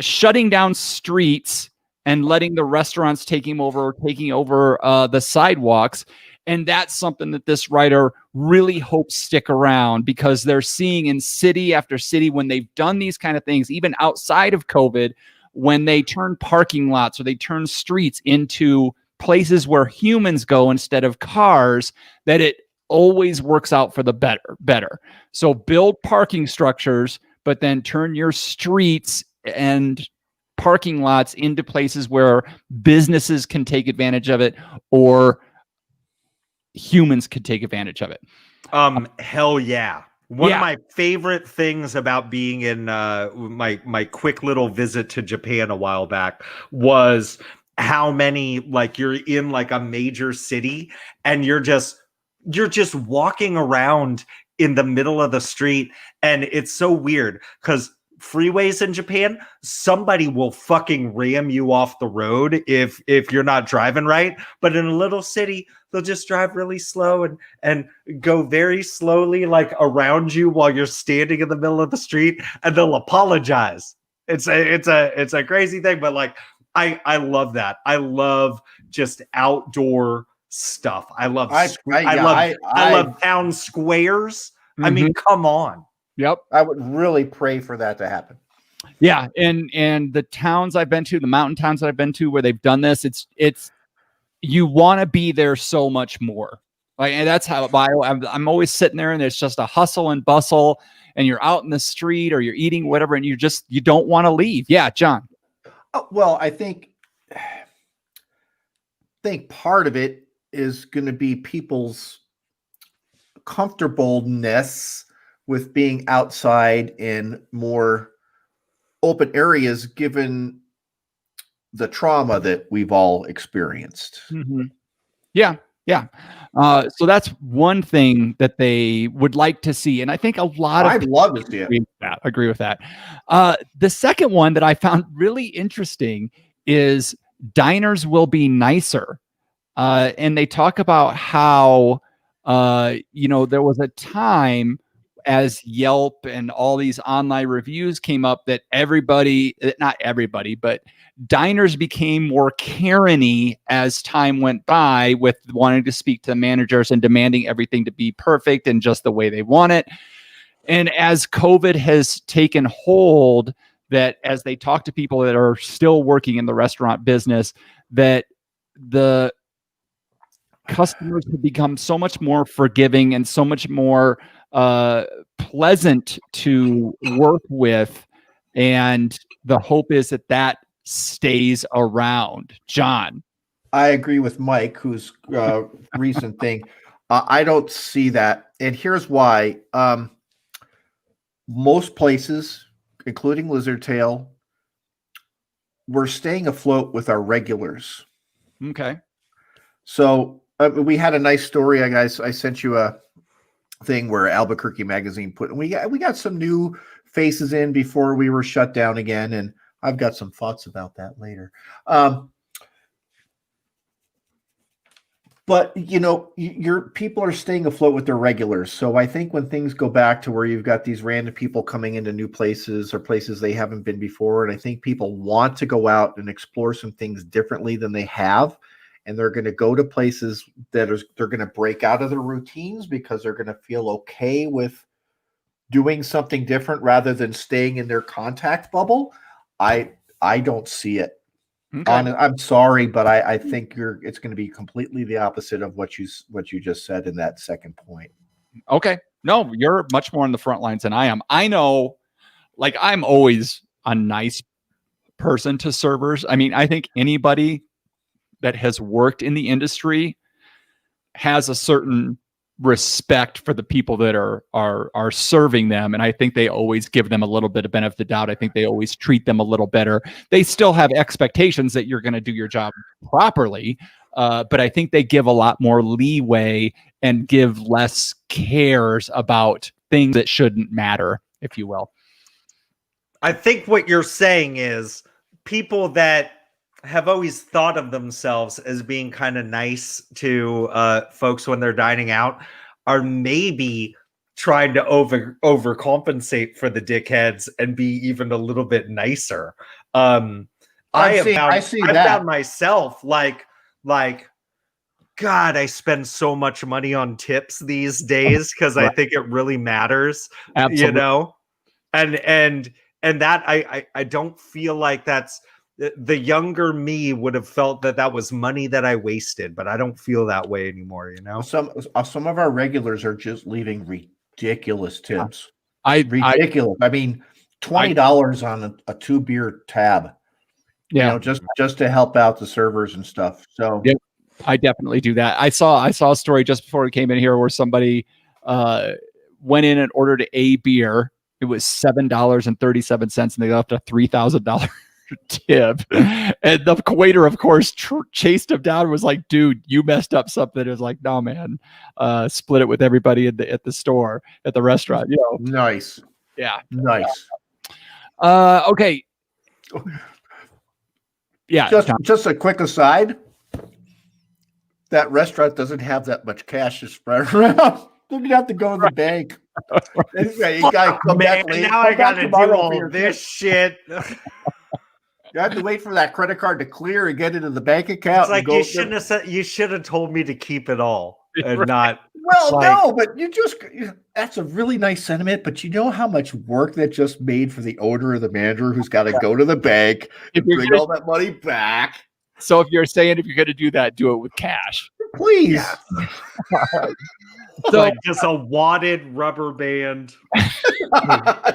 shutting down streets and letting the restaurants taking over the sidewalks. And that's something that this writer really hopes stick around, because they're seeing in city after city when they've done these kind of things, even outside of COVID, when they turn parking lots or they turn streets into places where humans go instead of cars, that it always works out for the better. So build parking structures, but then turn your streets and parking lots into places where businesses can take advantage of it or humans could take advantage of it. Hell yeah. One of my favorite things about being in my quick little visit to Japan a while back was how many, like, you're in like a major city and you're just walking around in the middle of the street, and it's so weird because freeways in Japan, somebody will fucking ram you off the road if you're not driving right. But in a little city, they'll just drive really slow and go very slowly, like around you while you're standing in the middle of the street, and they'll apologize. It's a crazy thing, but like I love that. I love just outdoor stuff. I love town squares. Mm-hmm. I mean, come on. Yep. I would really pray for that to happen. Yeah. And the towns I've been to, the mountain towns that I've been to where they've done this, it's you want to be there so much more. Like, and that's how I'm always sitting there, and there's just a hustle and bustle, and you're out in the street or you're eating whatever, and you don't want to leave. Yeah, John. Oh, well, I think part of it is going to be people's comfortableness with being outside in more open areas, given the trauma that we've all experienced. Mm-hmm. Yeah. So that's one thing that they would like to see, and I think a lot of I'd love to see it. Agree with that. The second one that I found really interesting is diners will be nicer, and they talk about how there was a time as Yelp and all these online reviews came up that not everybody, but diners became more Karen-y as time went by, with wanting to speak to managers and demanding everything to be perfect and just the way they want it. And as COVID has taken hold, that as they talk to people that are still working in the restaurant business, that the customers have become so much more forgiving and so much more pleasant to work with. And the hope is that stays around. John. I agree with Mike, whose recent thing. I don't see that. And here's why. Most places, including Lizard Tail, we're staying afloat with our regulars. Okay. So we had a nice story. I sent you a thing where Albuquerque Magazine we got some new faces in before we were shut down again, and I've got some thoughts about that later. But your people are staying afloat with their regulars. So I think when things go back to where you've got these random people coming into new places or places they haven't been before, and I think people want to go out and explore some things differently than they have, and they're going to go to places they're going to break out of their routines because they're going to feel okay with doing something different rather than staying in their contact bubble. I don't see it. Okay. I'm sorry, but I think it's going to be completely the opposite of what you just said in that second point. Okay. No, you're much more on the front lines than I am. I know, like, I'm always a nice person to servers. I mean, I think anybody that has worked in the industry has a certain respect for the people that are serving them, and I think they always give them a little bit of benefit of the doubt. I think they always treat them a little better. They still have expectations that you're going to do your job properly, but I think they give a lot more leeway and give less cares about things that shouldn't matter, if you will. I think what you're saying is people that have always thought of themselves as being kind of nice to folks when they're dining out are maybe trying to overcompensate for the dickheads and be even a little bit nicer. I found myself like, God, I spend so much money on tips these days because I think it really matters. Absolutely. And that I don't feel like that's. The younger me would have felt that was money that I wasted, but I don't feel that way anymore. Some of our regulars are just leaving ridiculous tips. Ridiculous. I mean, $20 on a 2-beer tab. Yeah, just to help out the servers and stuff. So yeah, I definitely do that. I saw a story just before we came in here where somebody went in and ordered a beer. It was $7.37, and they left a $3,000 tip, and the waiter, of course, chased him down and was like, "Dude, you messed up something." It was like, "No, man, split it with everybody at the store, at the restaurant." Nice, yeah, nice. Okay, yeah. Just a quick aside: that restaurant doesn't have that much cash to spread around. You have to go to the bank. You gotta come back later. Now I gotta do all this shit. You have to wait for that credit card to clear and get into the bank account. It's like you should have told me to keep it all and not. Well, no, but that's a really nice sentiment. But you know how much work that just made for the owner or the manager who's got to go to the bank and bring all that money back. So if you're saying if you're going to do that, do it with cash. Please. So Like just a wadded rubber band.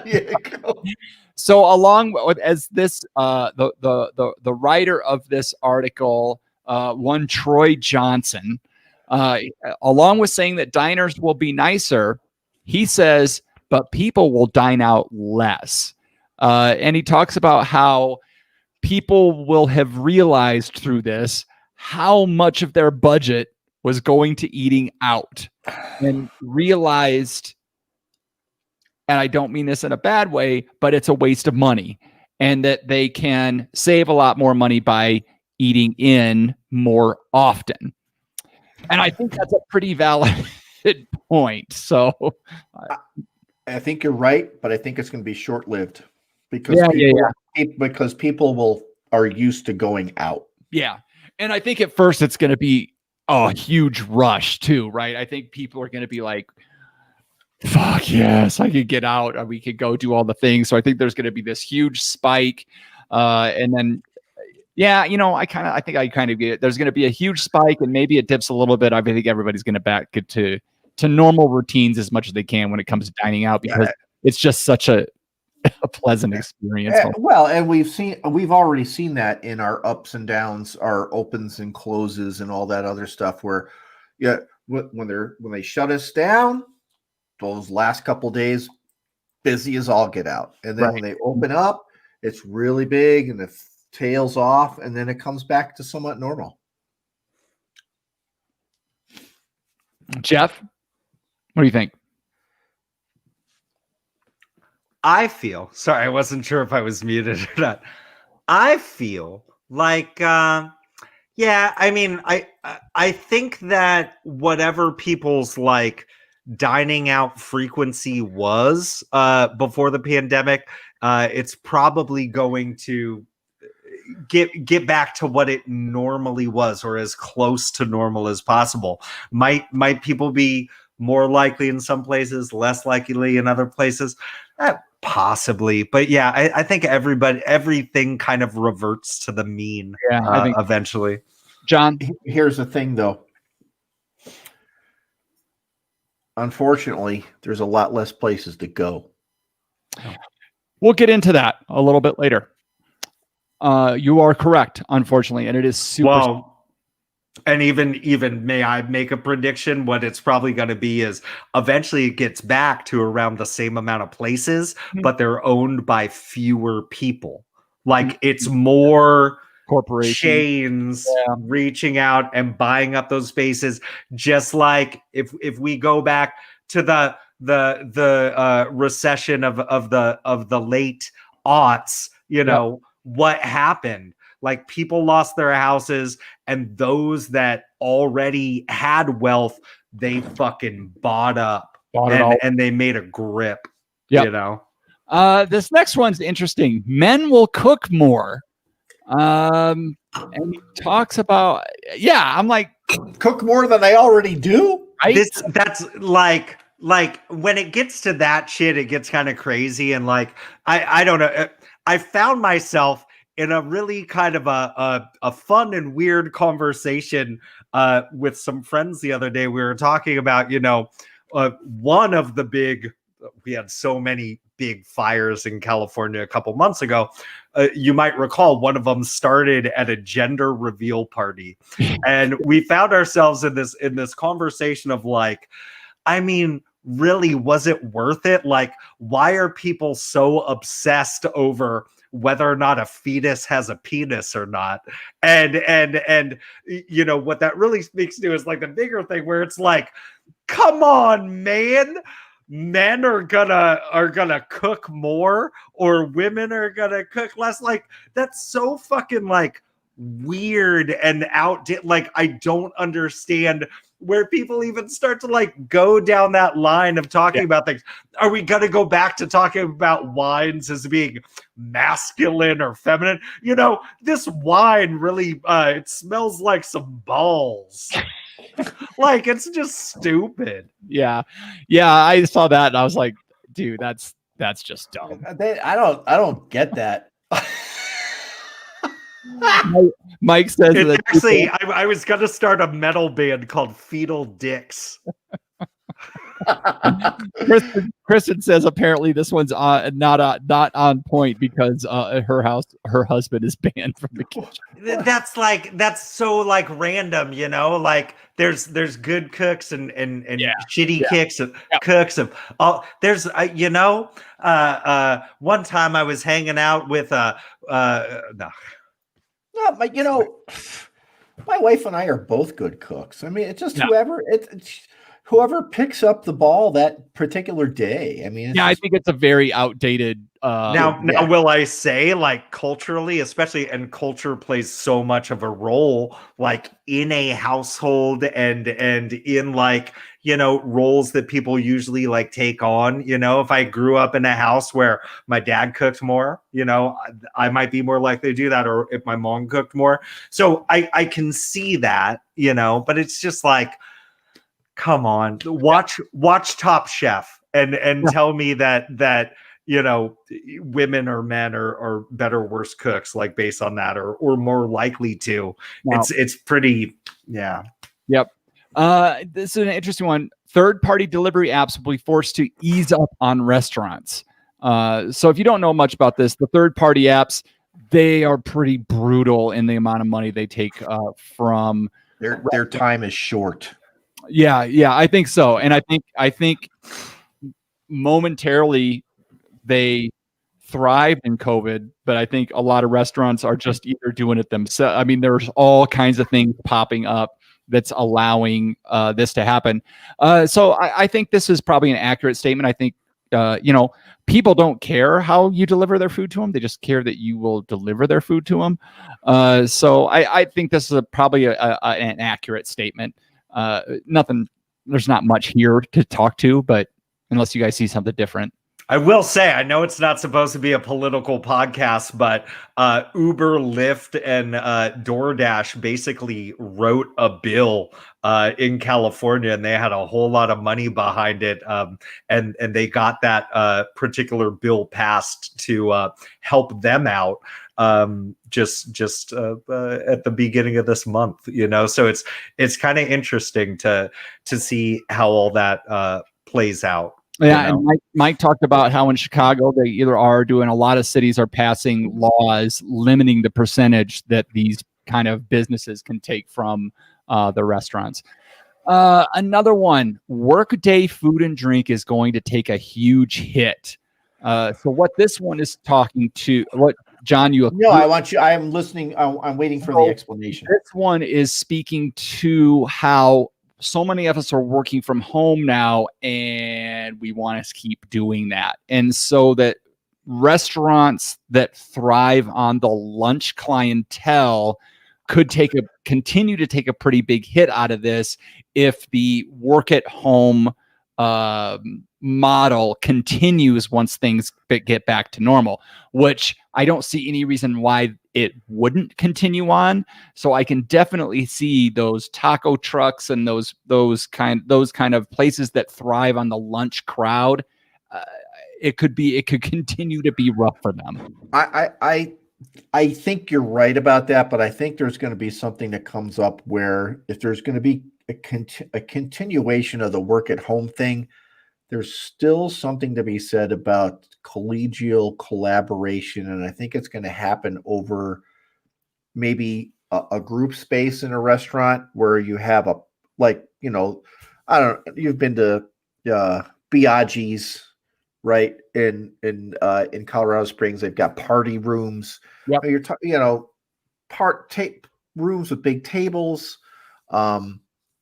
Yeah, go. So along with as this the writer of this article, one Troy Johnson, along with saying that diners will be nicer, he says, but people will dine out less. And he talks about how people will have realized through this how much of their budget was going to eating out, and realized, and I don't mean this in a bad way, but it's a waste of money, and that they can save a lot more money by eating in more often. And I think that's a pretty valid point. So I think you're right, but I think it's going to be short-lived because because people are used to going out. Yeah. And I think at first it's going to be a huge rush too, right? I think people are going to be like, fuck yes, I could get out and we could go do all the things. So I think there's going to be this huge spike. And then, yeah, you know, I think I kind of get it. There's going to be a huge spike and maybe it dips a little bit. I think everybody's going to back it to normal routines as much as they can when it comes to dining out, because it's just such a pleasant experience. Well, and we've already seen that in our ups and downs, our opens and closes and all that other stuff where, when they shut us down, those last couple days, busy as all get out. And then when they open up, it's really big and it tails off, and then it comes back to somewhat normal. Jeff, what do you think? I feel, sorry, I wasn't sure if I was muted or not. I feel like, I mean, I think that whatever people's like dining out frequency was before the pandemic, it's probably going to get back to what it normally was, or as close to normal as possible. Might people be more likely in some places, less likely in other places? Possibly, but yeah, I think everything kind of reverts to the mean. I think eventually. John, here's the thing, though. Unfortunately, there's a lot less places to go. We'll get into that a little bit later. You are correct, unfortunately, and it is super. Well, and even may I make a prediction? What it's probably going to be is eventually it gets back to around the same amount of places, but they're owned by fewer people. Like it's more corporations, chains reaching out and buying up those spaces. Just like if we go back to the recession of the late aughts, what happened? Like people lost their houses, and those that already had wealth, they fucking bought up and they made a grip. This next one's interesting. Men will cook more. And he talks about, I'm like, cook more than they already do. Right? That's like when it gets to that shit, it gets kind of crazy. And like, I don't know. I found myself in a really kind of a fun and weird conversation with some friends the other day. We were talking about, one of the we had so many big fires in California a couple months ago. You might recall one of them started at a gender reveal party. And we found ourselves in this conversation of like, I mean, really, was it worth it? Like, why are people so obsessed over whether or not a fetus has a penis or not? And what that really speaks to is like the bigger thing where it's like, come on, man. Men are gonna cook more, or women are gonna cook less. Like, that's so fucking like weird and outdated. Like, I don't understand where people even start to like go down that line of talking about things. Are we gonna go back to talking about wines as being masculine or feminine? This wine really it smells like some balls. Like, it's just stupid. Yeah, I saw that and I was like, dude, that's just dumb. I don't get that. Mike says It's that actually, I was going to start a metal band called Fetal Dicks. Kristen says apparently this one's not on point because her husband is banned from the kitchen. That's so like random, you know, like there's good cooks and shitty cooks of all. There's one time I was hanging out with no. No, but my wife and I are both good cooks. I mean, it's just whoever picks up the ball that particular day. I mean, I think it's a very outdated. Now, will I say, like, culturally, especially, and culture plays so much of a role, like in a household and in like, roles that people usually like take on. If I grew up in a house where my dad cooked more, I might be more likely to do that, or if my mom cooked more. So I can see that, but it's just like, come on, watch Top Chef and tell me that women or men are better or worse cooks, like based on that, or more likely to. Wow. It's pretty, yeah. Yep. This is an interesting one. Third-party delivery apps will be forced to ease up on restaurants. So if you don't know much about this, the third-party apps, they are pretty brutal in the amount of money they take from their time is short. Yeah, I think so. And I think momentarily they thrived in COVID, but I think a lot of restaurants are just either doing it themselves. I mean, there's all kinds of things popping up that's allowing this to happen. So I think this is probably an accurate statement. I think, people don't care how you deliver their food to them. They just care that you will deliver their food to them. So I think this is probably an accurate statement. There's not much here to talk to, but unless you guys see something different. I will say, I know it's not supposed to be a political podcast, but Uber, Lyft, and DoorDash basically wrote a bill in California, and they had a whole lot of money behind it, and they got that particular bill passed to help them out. Just at the beginning of this month, so it's kind of interesting to see how all that plays out. Yeah, and Mike talked about how in Chicago they either are doing, a lot of cities are passing laws limiting the percentage that these kind of businesses can take from the restaurants. Another one, workday food and drink is going to take a huge hit. So what this one is talking to, what John, I am listening. I'm waiting for the explanation. This one is speaking to how so many of us are working from home now, and we want to keep doing that. And so that restaurants that thrive on the lunch clientele could continue to take a pretty big hit out of this if the work at home model continues once things get back to normal, which I don't see any reason why it wouldn't continue on. So I can definitely see those taco trucks and those kind of places that thrive on the lunch crowd. It could continue to be rough for them. I think you're right about that, but I think there's going to be something that comes up where if there's going to be a continuation of the work at home thing, there's still something to be said about collegial collaboration. And I think it's going to happen over maybe a group space in a restaurant where you have you've been to Biaggi's, right? In Colorado Springs, they've got party rooms. Yep. Rooms with big tables,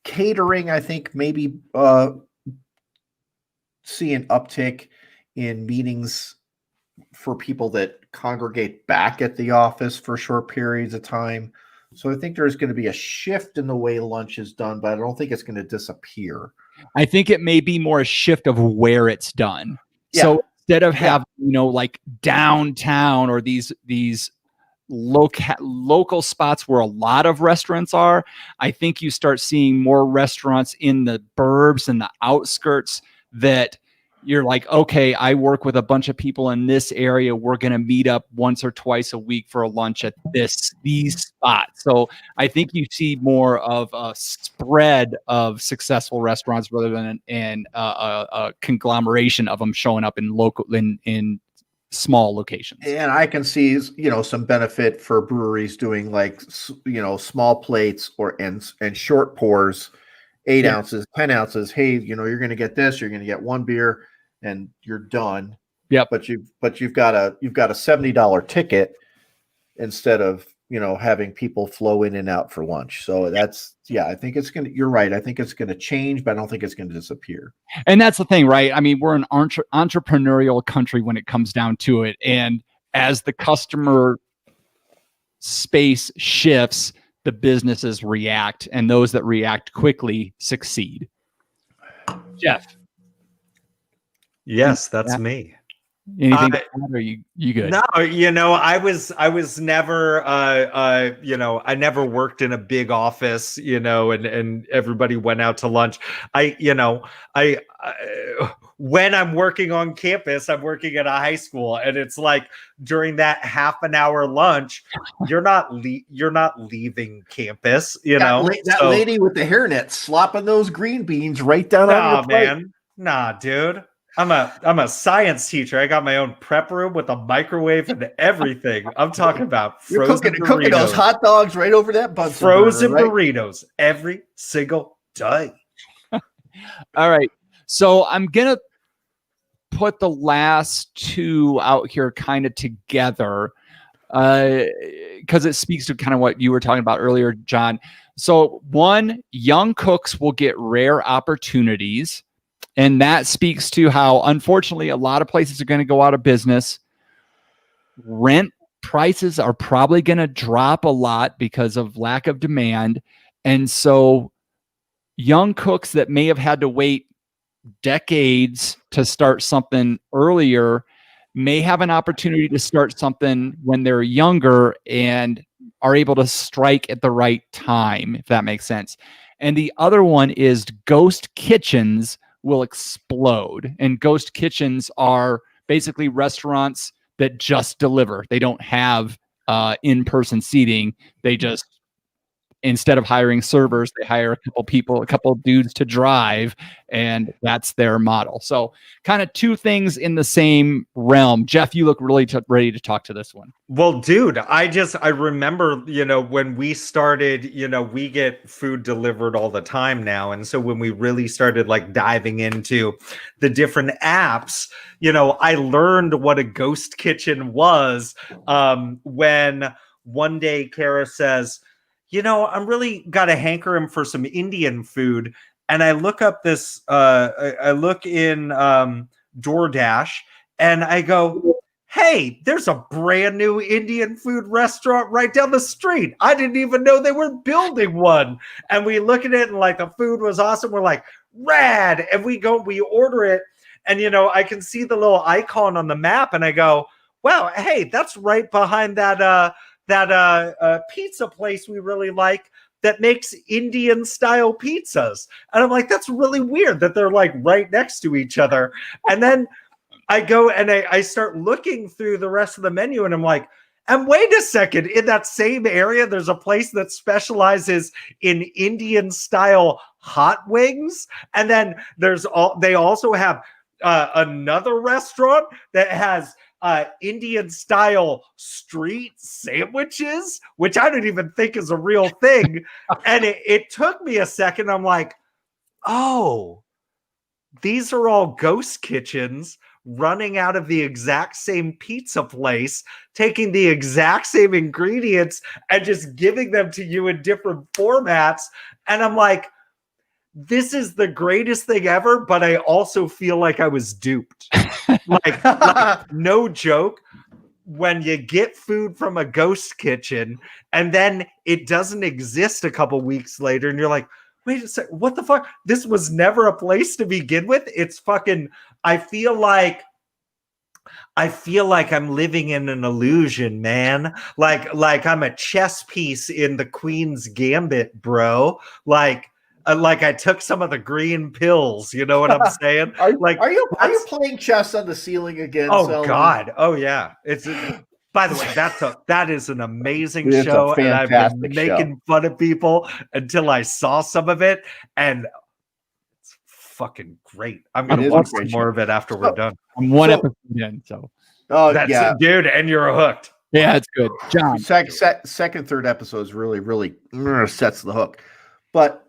catering. I think maybe see an uptick in meetings for people that congregate back at the office for short periods of time. So I think there's going to be a shift in the way lunch is done, but I don't think it's going to disappear. I think it may be more a shift of where it's done. Yeah. So instead of having, like downtown or these local spots where a lot of restaurants are, I think you start seeing more restaurants in the burbs and the outskirts that you're like, okay, I work with a bunch of people in this area. We're going to meet up once or twice a week for a lunch at these spots. So I think you see more of a spread of successful restaurants rather than a conglomeration of them showing up in small locations. And I can see, some benefit for breweries doing like, small plates and short pours, 8 ounces, 10 ounces. Hey, you're going to get this, you're going to get one beer and you're done. Yep. But you've got a $70 ticket instead of, having people flow in and out for lunch. So I think you're right. I think it's going to change, but I don't think it's going to disappear. And that's the thing, right? I mean, we're an entrepreneurial country when it comes down to it. And as the customer space shifts, the businesses react, and those that react quickly succeed. Jeff. Yes, that's me. Anything to add, or you good? No, I was never, I never worked in a big office, and everybody went out to lunch. When I'm working on campus, I'm working at a high school, and it's like during that half an hour lunch, you're not leaving campus, That lady with the hairnet slopping those green beans right down on your plate. Man. Nah, dude. I'm a science teacher. I got my own prep room with a microwave and everything. I'm talking about frozen You're cooking those hot dogs right over that Bunsen frozen burner, right? burritos every single day. All right. So I'm going to put the last two out here kind of together because it speaks to kind of what you were talking about earlier, John. So one, young cooks will get rare opportunities. And that speaks to how, unfortunately, a lot of places are going to go out of business. Rent prices are probably going to drop a lot because of lack of demand. And so young cooks that may have had to wait decades to start something earlier may have an opportunity to start something when they're younger and are able to strike at the right time, if that makes sense. And the other one is ghost kitchens will explode. And ghost kitchens are basically restaurants that just deliver. They don't have in-person seating. They just, instead of hiring servers, they hire a couple dudes to drive, and that's their model. So kind of two things in the same realm. Jeff, you look really ready to talk to this one. Well, dude, I remember, when we started, we get food delivered all the time now. And so when we really started like diving into the different apps, I learned what a ghost kitchen was when one day Kara says, I'm really got a hankering for some Indian food. And I look up this, I look in DoorDash and I go, hey, there's a brand new Indian food restaurant right down the street. I didn't even know they were building one. And we look at it and like the food was awesome. We're like, rad. And we order it. And, I can see the little icon on the map and I go, wow, hey, that's right behind that pizza place we really like that makes Indian style pizzas. And I'm like, that's really weird that they're like right next to each other. And then I go and I start looking through the rest of the menu and I'm like, and wait a second, in that same area, there's a place that specializes in Indian style hot wings. And then they also have another restaurant that has Indian style street sandwiches, which I don't even think is a real thing. And it took me a second. I'm like, oh, these are all ghost kitchens running out of the exact same pizza place, taking the exact same ingredients and just giving them to you in different formats. And I'm like, this is the greatest thing ever, but I also feel like I was duped. like no joke. When you get food from a ghost kitchen and then it doesn't exist a couple weeks later and you're like, wait a second, what the fuck? This was never a place to begin with. It's fucking, I feel like I'm living in an illusion, man. Like I'm a chess piece in the Queen's Gambit, bro. Like like I took some of the green pills. You know what I'm saying? Are you that's- playing chess on the ceiling again? Oh Selma? God! Oh yeah! By the way, that is an amazing It's a show, and I've been fantastic making fun of people until I saw some of it, and it's fucking great. I'm It gonna is a watch some great more show. of it after we're done. I'm one So- episode in, so Oh That's yeah. it, dude, and you're hooked. yeah, it's good. John, Second, third episodes really sets the hook. But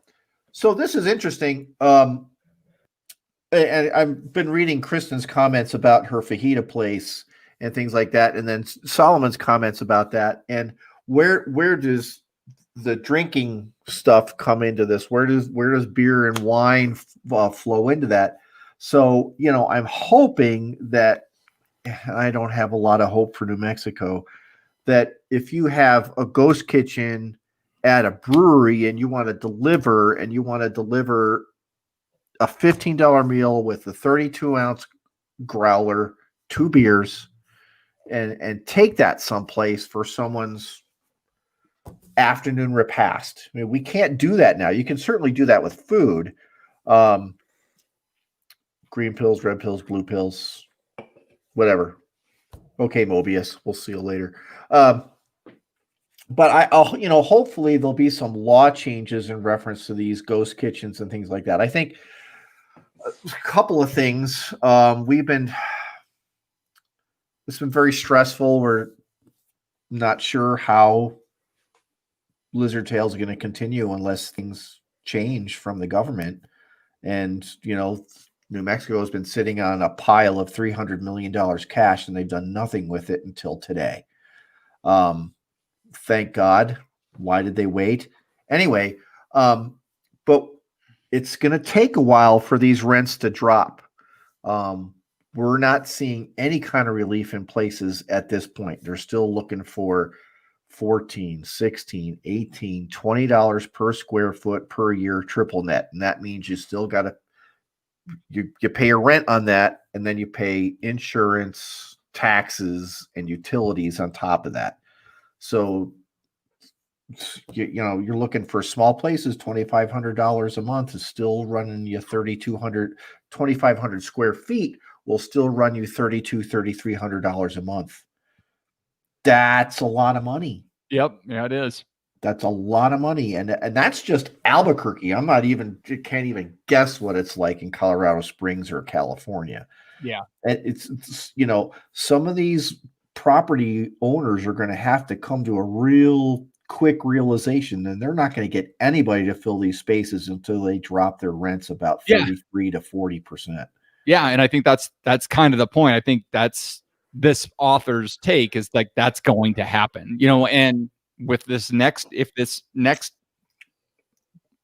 so this is interesting. And I've been reading Kristen's comments about her fajita place and things like that, and then Solomon's comments about that. And where does the drinking stuff come into this? Where does beer and wine flow into that? So I'm hoping that I don't have a lot of hope for New Mexico. That if you have a ghost kitchen at a brewery and you want to deliver a $15 meal with a 32-ounce growler, 2 beers, and take that someplace for someone's afternoon repast. I mean, we can't do that now. You can certainly do that with food. Green pills, red pills, blue pills, whatever. Okay, Mobius, we'll see you later. But I'll hopefully there'll be some law changes in reference to these ghost kitchens and things like that. I think a couple of things. It's been very stressful. We're not sure how Lizard Tail is going to continue unless things change from the government. And, New Mexico has been sitting on a pile of $300 million cash, and they've done nothing with it until today. Thank God. Why did they wait? Anyway, but it's going to take a while for these rents to drop. We're not seeing any kind of relief in places at this point. They're still looking for $14, $16, $18, $20 per square foot per year triple net. And that means you still got to you pay your rent on that, and then you pay insurance, taxes, and utilities on top of that. So you're looking for small places. $2,500 a month is still running you 2,500 square feet will still run you $3,300 a month. That's a lot of money. yep, yeah, it is. That's a lot of money, and that's just Albuquerque. Can't even guess what it's like in Colorado Springs or California. Yeah, and it's some of these property owners are going to have to come to a real quick realization, and they're not going to get anybody to fill these spaces until they drop their rents about 33 to 40%. yeah, and I think that's kind of the point. I think that's this author's take is like that's going to happen, and with this next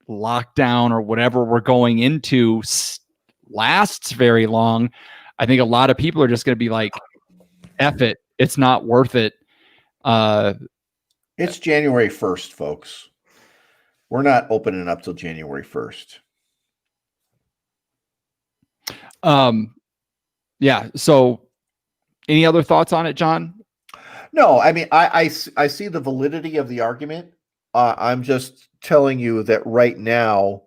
lockdown or whatever we're going into lasts very long, I think a lot of people are just going to be like, F it. It's not worth it. It's January 1st, folks. We're not opening up till January 1st. Yeah. So any other thoughts on it, John? No, I mean, I see the validity of the argument. I'm just telling you that right now,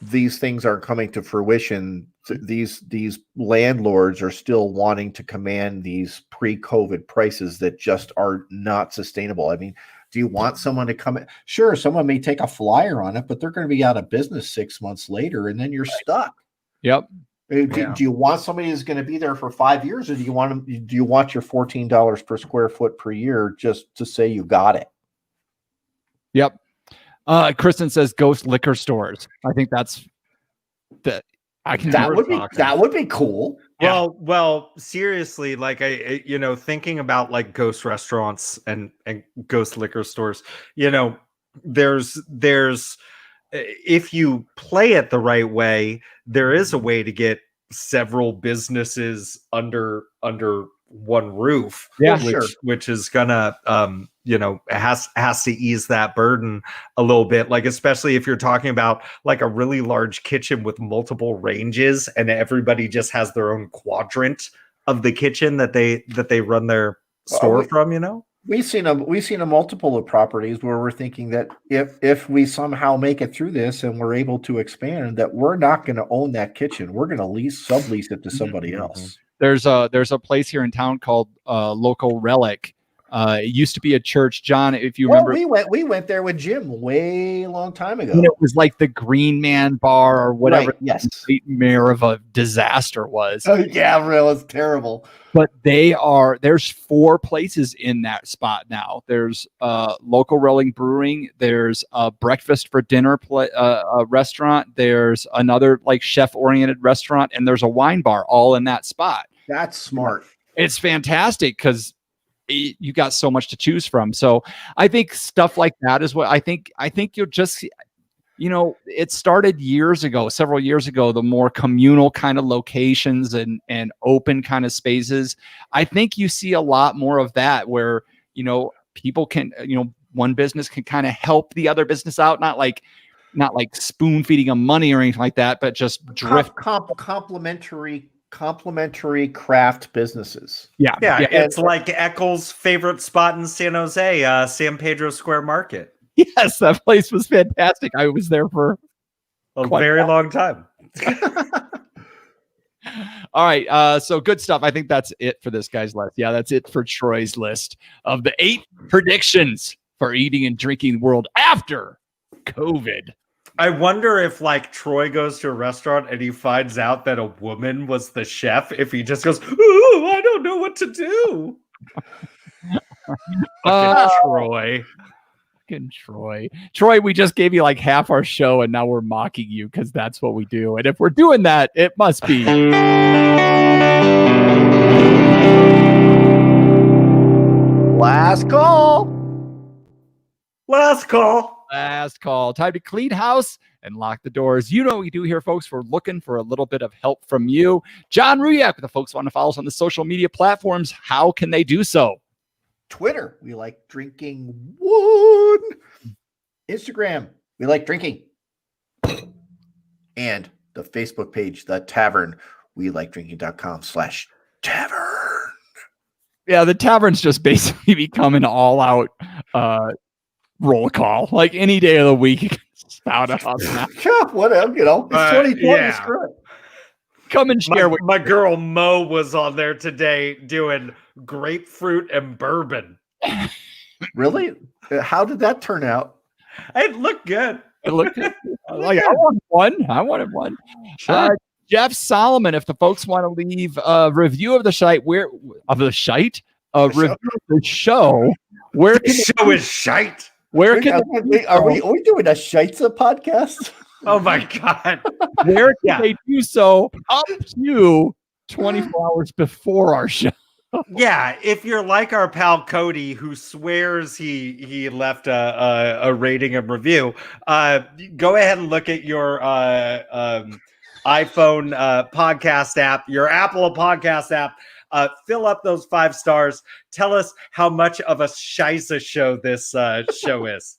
these things aren't coming to fruition. These landlords are still wanting to command these pre-COVID prices that just are not sustainable. I mean, do you want someone to come in? Sure, someone may take a flyer on it, but they're going to be out of business 6 months later, and then you're stuck. Yep. Do you want somebody who's going to be there for 5 years, or do you want your $14 per square foot per year just to say you got it? Yep. Kristen says ghost liquor stores. I think that's that. That would be cool. Well, seriously, like I thinking about like ghost restaurants and ghost liquor stores, there's if you play it the right way, there is a way to get several businesses under one roof. Yeah, which is gonna has to ease that burden a little bit, like especially if you're talking about like a really large kitchen with multiple ranges and everybody just has their own quadrant of the kitchen that they run their store from. We've seen a multiple of properties where we're thinking that if we somehow make it through this and we're able to expand, that we're not going to own that kitchen. We're going to sublease it to somebody else. There's a place here in town called Local Relic. It used to be a church, John. If you remember, we went there with Jim way long time ago. And it was like the Green Man Bar or whatever. Right, yes, nightmare of a disaster was. Oh yeah, real, it's terrible. But there's 4 places in that spot now. There's Local Relic Brewing. There's a breakfast for dinner a restaurant. There's another like chef-oriented restaurant, and there's a wine bar all in that spot. That's smart. It's fantastic because you got so much to choose from. So I think stuff like that is what I think you'll just, it started several years ago, the more communal kind of locations and open kind of spaces. I think you see a lot more of that where, people can, one business can kind of help the other business out, not like spoon feeding them money or anything like that, but just drift complementary craft businesses. Yeah. It's like Eccles' favorite spot in San Jose, San Pedro Square Market. Yes, that place was fantastic. I was there for a very long time. All right, so good stuff. I think that's it for this guy's list. Yeah, that's it for Troy's list of the 8 predictions for eating and drinking world after COVID. I wonder if like Troy goes to a restaurant and he finds out that a woman was the chef, if he just goes, "Ooh, I don't know what to do." Troy. Fucking Troy, we just gave you like half our show and now we're mocking you because that's what we do. And if we're doing that, it must be last call. Last call. Time to clean house and lock the doors. You know what we do here, folks. We're looking for a little bit of help from you. John Ruyak, if the folks want to follow us on the social media platforms, how can they do so? Twitter, we like drinking one. Instagram, we like drinking. And the Facebook page, The Tavern, we like drinking.com/tavern. Yeah, the tavern's just basically become an all-out roll call. Like any day of the week, you can spout us now. Yeah, whatever, it's 2020. Yeah. Screw it. Come and share with my girl Mo was on there today doing grapefruit and bourbon. Really? How did that turn out? It looked good. It looked good. Like, I wanted one. Sure. Jeff Solomon, if the folks want to leave a review of the site, review of the show, where can the show is shite. Where can are we doing a Scheitza podcast? Oh my god! Where can they do so up to 24 hours before our show? Yeah, if you're like our pal Cody, who swears he left a rating and review, go ahead and look at your iPhone podcast app, your Apple podcast app. Fill up those 5 stars. Tell us how much of a scheisse show this show is.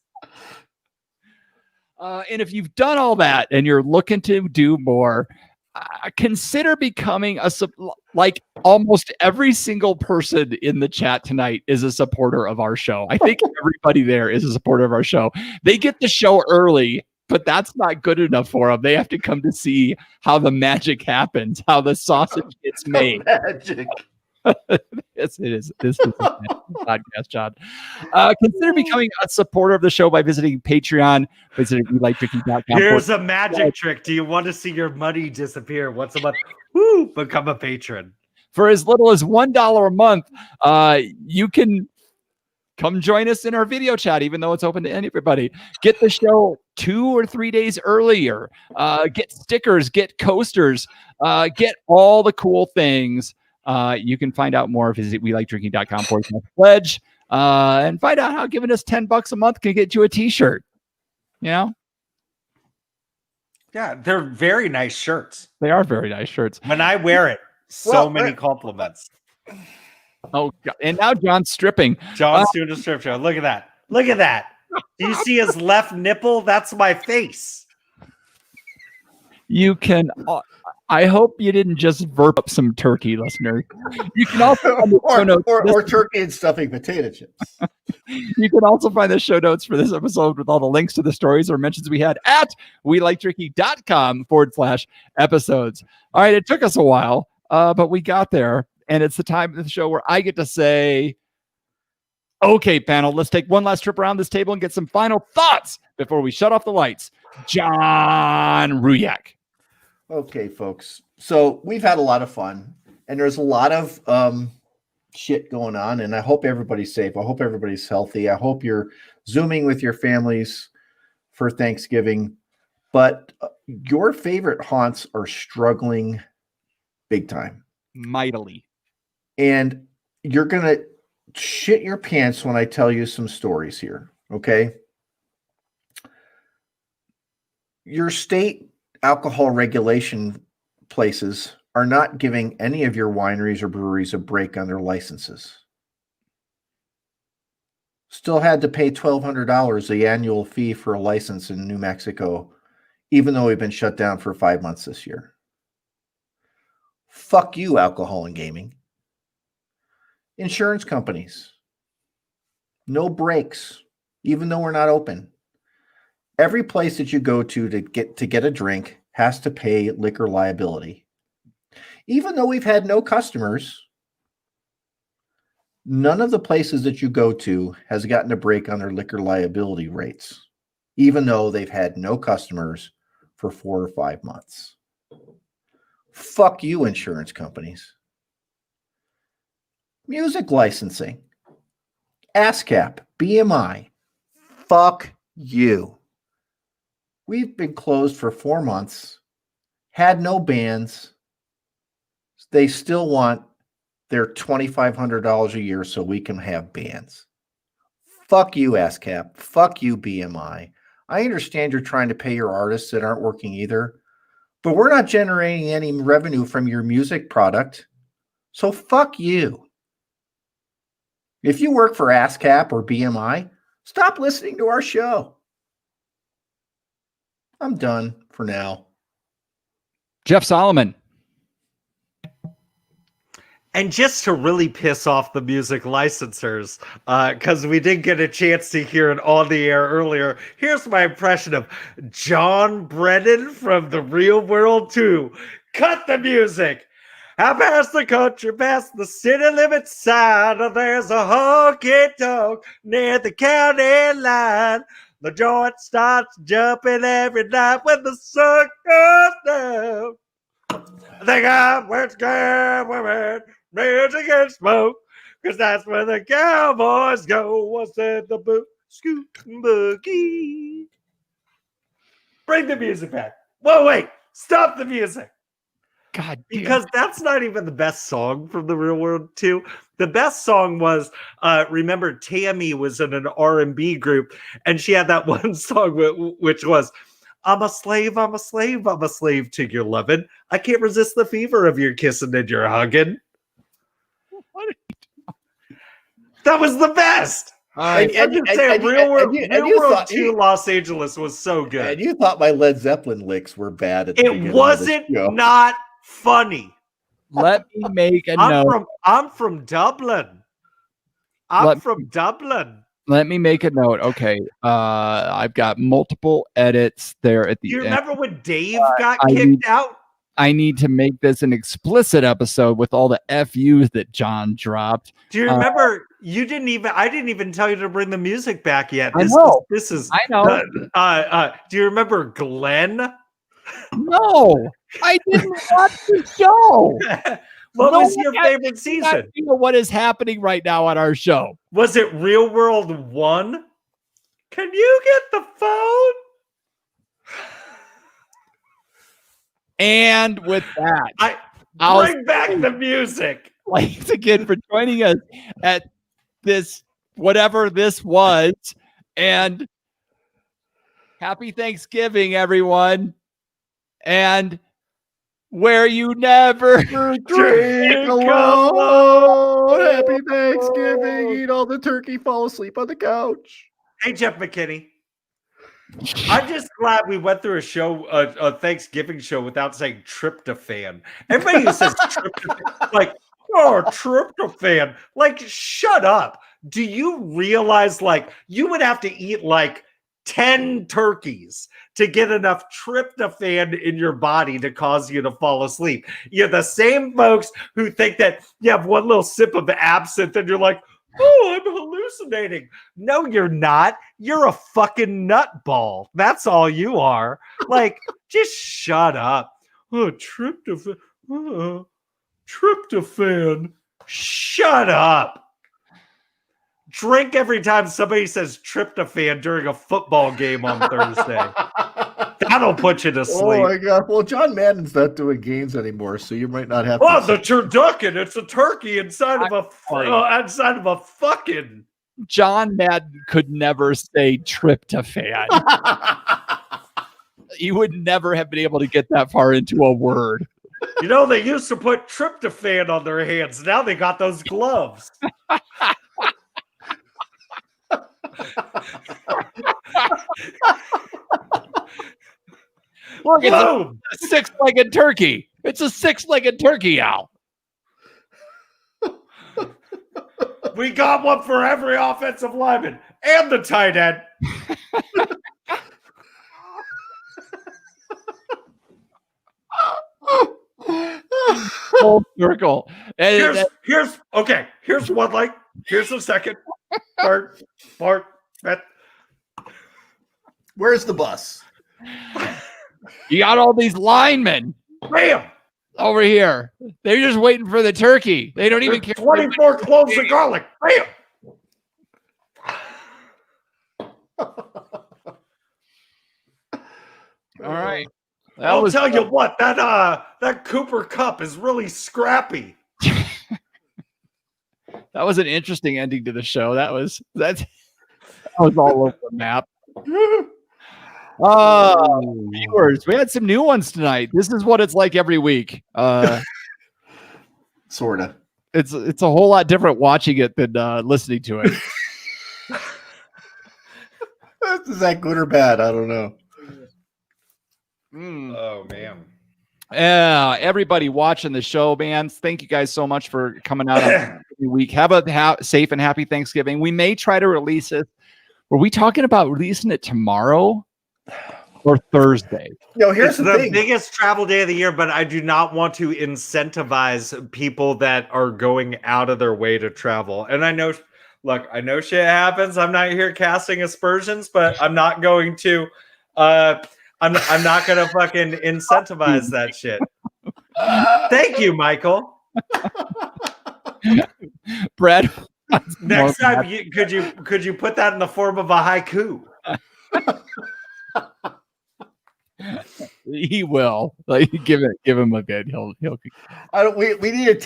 And if you've done all that and you're looking to do more, consider becoming like almost every single person in the chat tonight is a supporter of our show. I think everybody there is a supporter of our show. They get the show early, but that's not good enough for them. They have to come to see how the magic happens, how the sausage gets made. Magic. Yes, it is. This is a podcast, John. Consider becoming a supporter of the show by visiting Patreon. Visit WeLikeDrinking.com. Here's a magic trick. Do you want to see your money disappear once a month? Woo! Become a patron. For as little as $1 a month, you can come join us in our video chat, even though it's open to everybody. Get the show 2 or 3 days earlier. Get stickers, get coasters, get all the cool things. You can find out more. Visit WeLikeDrinking.com/pledge and find out how giving us $10 a month can get you a t-shirt. You know? Yeah, they're very nice shirts. They are very nice shirts. When I wear it, many compliments. Oh, God. And now John's stripping. John's doing a strip show. Look at that. Look at that. Do you see his left nipple? That's my face. You can I hope you didn't just verp up some turkey, listener. You can also find the show notes for or this- turkey and stuffing potato chips. You can also find the show notes for this episode with all the links to the stories or mentions we had at weliketurkey.com/episodes. All right, it took us a while, but we got there, and it's the time of the show where I get to say, okay, panel, let's take one last trip around this table and get some final thoughts before we shut off the lights. John Ruyak. Okay, folks. So we've had a lot of fun, and there's a lot of shit going on, and I hope everybody's safe. I hope everybody's healthy. I hope you're Zooming with your families for Thanksgiving. But your favorite haunts are struggling big time. Mightily. And you're going to shit your pants when I tell you some stories here, okay? Your state alcohol regulation places are not giving any of your wineries or breweries a break on their licenses. Still had to pay $1,200 the annual fee for a license in New Mexico, even though we've been shut down for 5 months this year. Fuck you, alcohol and gaming. Insurance companies. No breaks, even though we're not open. Every place that you go to get a drink has to pay liquor liability. Even though we've had no customers, none of the places that you go to has gotten a break on their liquor liability rates, even though they've had no customers for 4 or 5 months. Fuck you, insurance companies. Music licensing. ASCAP, BMI. Fuck you. We've been closed for 4 months, had no bands. They still want their $2,500 a year so we can have bands. Fuck you, ASCAP. Fuck you, BMI. I understand you're trying to pay your artists that aren't working either, but we're not generating any revenue from your music product. So fuck you. If you work for ASCAP or BMI, stop listening to our show. I'm done for now. Jeff Solomon. And just to really piss off the music licensors, because we didn't get a chance to hear it on the air earlier, here's my impression of John Brennan from The Real World 2. Cut the music. Out past the country, past the city limit sign, there's a honky-tonk near the county line. The joint starts jumping every night when the sun goes down. I think I'm where it's going, women, music and smoke, because that's where the cowboys go. What's at the boot, scoot, and boogie? Bring the music back. Whoa, wait, stop the music. God, Because that's not even the best song from The Real World 2. The best song was, remember Tammy was in an R&B group, and she had that one song which was, I'm a slave, I'm a slave, I'm a slave to your lovin'. I can't resist the fever of your kissing and your hugging. That was the best. right. Real World thought- 2 Los Angeles was so good. And you thought my Led Zeppelin licks were bad at the beginning It of wasn't the show. not funny. Let me make a note. I'm from Dublin. Let me make a note. Okay. I've got multiple edits there at the Do you end. remember when Dave got I kicked need- out? I need to make this an explicit episode with all the FUs that John dropped. Do you remember? I didn't even tell you to bring the music back yet. I know. This is. I know. Do you remember Glenn? No, I didn't watch the show. What No, was your favorite I season? know what is happening right now on our show. Was it Real World 1? Can you get the phone? And with that, I'll bring back the music. Thanks again for joining us at this, whatever this was. And happy Thanksgiving, everyone. And where you never Drink alone. Happy Thanksgiving. Eat all the turkey. Fall asleep on the couch. Hey, Jeff McKinney. I'm just glad we went through a Thanksgiving show without saying tryptophan. Everybody who says tryptophan, like, oh, tryptophan, like, shut up. Do you realize, like, you would have to eat like 10 turkeys to get enough tryptophan in your body to cause you to fall asleep? You're the same folks who think that you have one little sip of absinthe and you're like, oh, I'm hallucinating. No, you're not. You're a fucking nutball. That's all you are. Like, just shut up. Oh, tryptophan. Oh, tryptophan. Shut up. Drink every time somebody says tryptophan during a football game on Thursday. That'll put you to sleep. Oh my god! Well, John Madden's not doing games anymore, so you might not have. Oh, the turducken! It's a turkey inside of a fucking. John Madden could never say tryptophan. He would never have been able to get that far into a word. You know, they used to put tryptophan on their hands. Now they got those gloves. Look, it's a six-legged turkey. It's a six-legged turkey, Al. We got one for every offensive lineman and the tight end. Full circle. And Here's one like. Here's the second part. Where's the bus? You got all these linemen. Bam! Over here. They're just waiting for the turkey. They don't even care. 24 cloves of garlic. Bam! All right. I'll tell you what, that Cooper Cup is really scrappy. That was an interesting ending to the show. That was all over the map. Viewers, we had some new ones tonight. This is what it's like every week. Sorta. It's a whole lot different watching it than listening to it. Is that good or bad? I don't know. Oh man. Yeah, everybody watching the show, man. Thank you guys so much for coming out every week. Have a safe and happy Thanksgiving. We may try to release it. Were we talking about releasing it tomorrow or Thursday? No, here's It's the the thing. biggest travel day of the year, but I do not want to incentivize people that are going out of their way to travel. And I know shit happens. I'm not here casting aspersions, but I'm not going to I'm not gonna fucking incentivize that shit. Thank you, Michael. Brad, Next time, could you put that in the form of a haiku? He will. Like, give him a bit. He'll. We need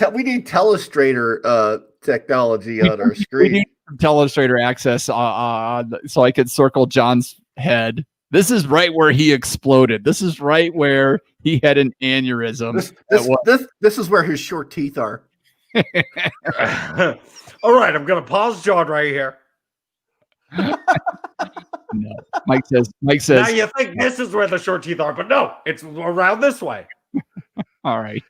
Telestrator technology on our We screen. need some Telestrator access so I could circle John's head. This is right where he exploded. This is right where he had an aneurysm. This is where his short teeth are. All right, I'm gonna pause John right here. No. Mike says. Now you think this is where the short teeth are, but no, it's around this way. All right.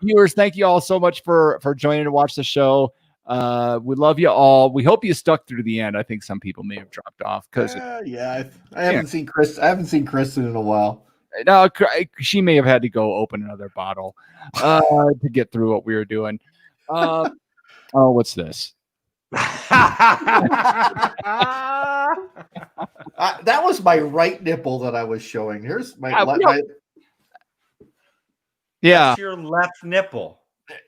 Viewers, thank you all so much for joining to watch the show. We love you all. We hope you stuck through the end. I think some people may have dropped off because I haven't seen Chris. I haven't seen Kristen in a while. no, she may have had to go open another bottle to get through what we were doing. Oh, what's this? That was my right nipple that I was showing. Here's my. Yeah. That's your left nipple.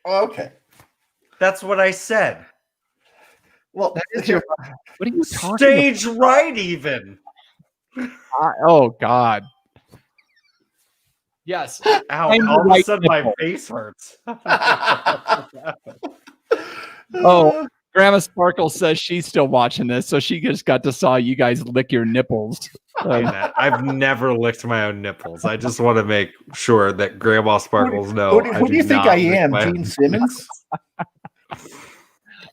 Okay. That's what I said. Well, That is your. What are you talking Stage right, even. about? Oh God. Yes. Ow! I'm All of a right sudden, my nipple. face hurts. Oh, Grandma Sparkle says she's still watching this, so she just got to saw you guys lick your nipples. I've never licked my own nipples. I just want to make sure that Grandma Sparkles know. Who do you think I am, Gene Simmons?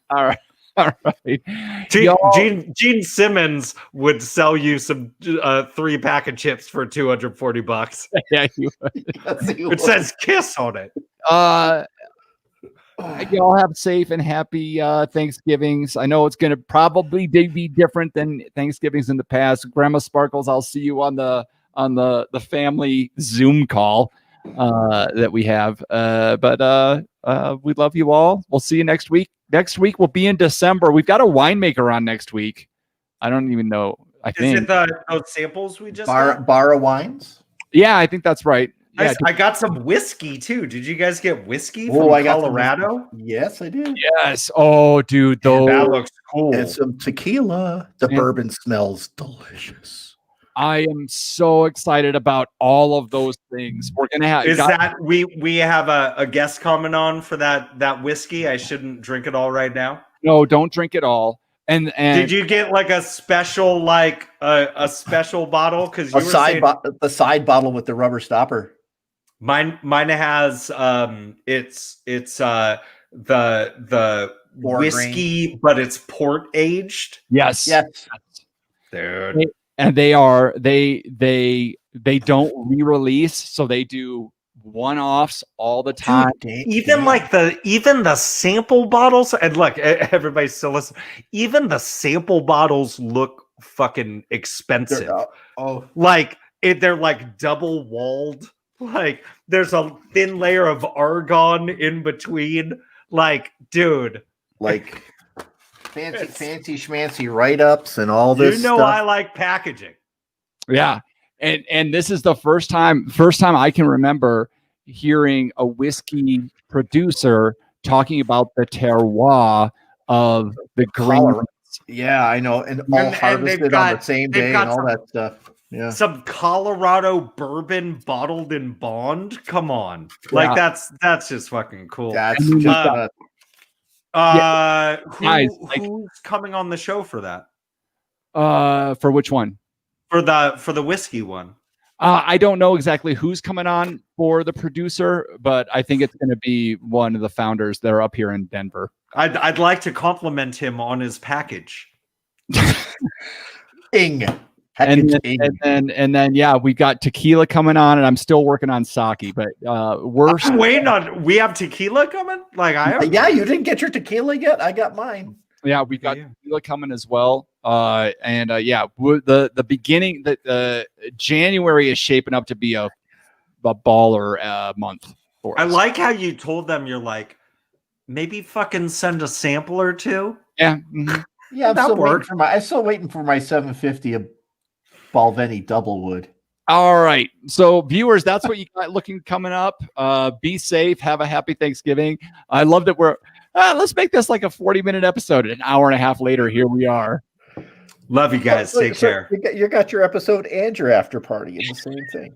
All right. All right. Gene Simmons would sell you some 3-pack of chips for $240. Yeah, you It says "Kiss" on it. y'all have safe and happy Thanksgivings. I know it's going to probably be different than Thanksgivings in the past. Grandma Sparkles, I'll see you on the family Zoom call that we have. But we love you all. We'll see you next week. Next week we'll be in December. We've got a winemaker on next week. I don't even know. I think Is it those samples we just got? Barra Wines. Yeah, I think that's right. Yeah, I got some whiskey too. Did you guys get whiskey from I got some Colorado? whiskey. Yes, I did. yes. Oh, dude, those. That looks cool. And some tequila. The Yeah. bourbon smells delicious. I am so excited about all of those things. We're gonna have. That we have a guest coming on for that whiskey? I shouldn't drink it all right now. No, don't drink it all. And Did you get like a special a special bottle? Because you were saying The side bottle with the rubber stopper. mine has it's the Four whiskey, but it's port aged. yes, Yes. Dude. and they don't re-release, so they do one-offs all the time. Even the sample bottles, and look, everybody's still listening. Even the sample bottles look fucking expensive. They're like double walled. Like there's a thin layer of argon in between. Like, dude, like fancy schmancy write-ups and all this. stuff. I I like packaging. Yeah, and this is the first time I can remember hearing a whiskey producer talking about the terroir of the grain. Yeah, I know, and all harvested on the same day and all that stuff. Yeah, some Colorado bourbon bottled in bond. Come on, like that's just fucking cool. That's who's Guys, coming on the show for that? For which one? For the whiskey one. I don't know exactly who's coming on for the producer, but I think it's going to be one of the founders that are up here in Denver. I'd like to compliment him on his package. Ing. And then yeah, we got tequila coming on, and I'm still working on sake, but we're waiting on. We have tequila coming. Like I have. Yeah, you didn't get your tequila yet. I got mine. Yeah, we've got tequila coming as well. The beginning, the January is shaping up to be a baller month for us. I like how you told them you're like, maybe fucking send a sample or two. Yeah, mm-hmm. Yeah. I'm still waiting for my 750 of Balvenie Doublewood. All right, so viewers, that's what you got looking coming up. Be safe. Have a happy Thanksgiving. I love that we're. Let's make this like a 40-minute episode. An hour and a half later, here we are. Love you guys. Take care. You got your episode and your after party in the same thing.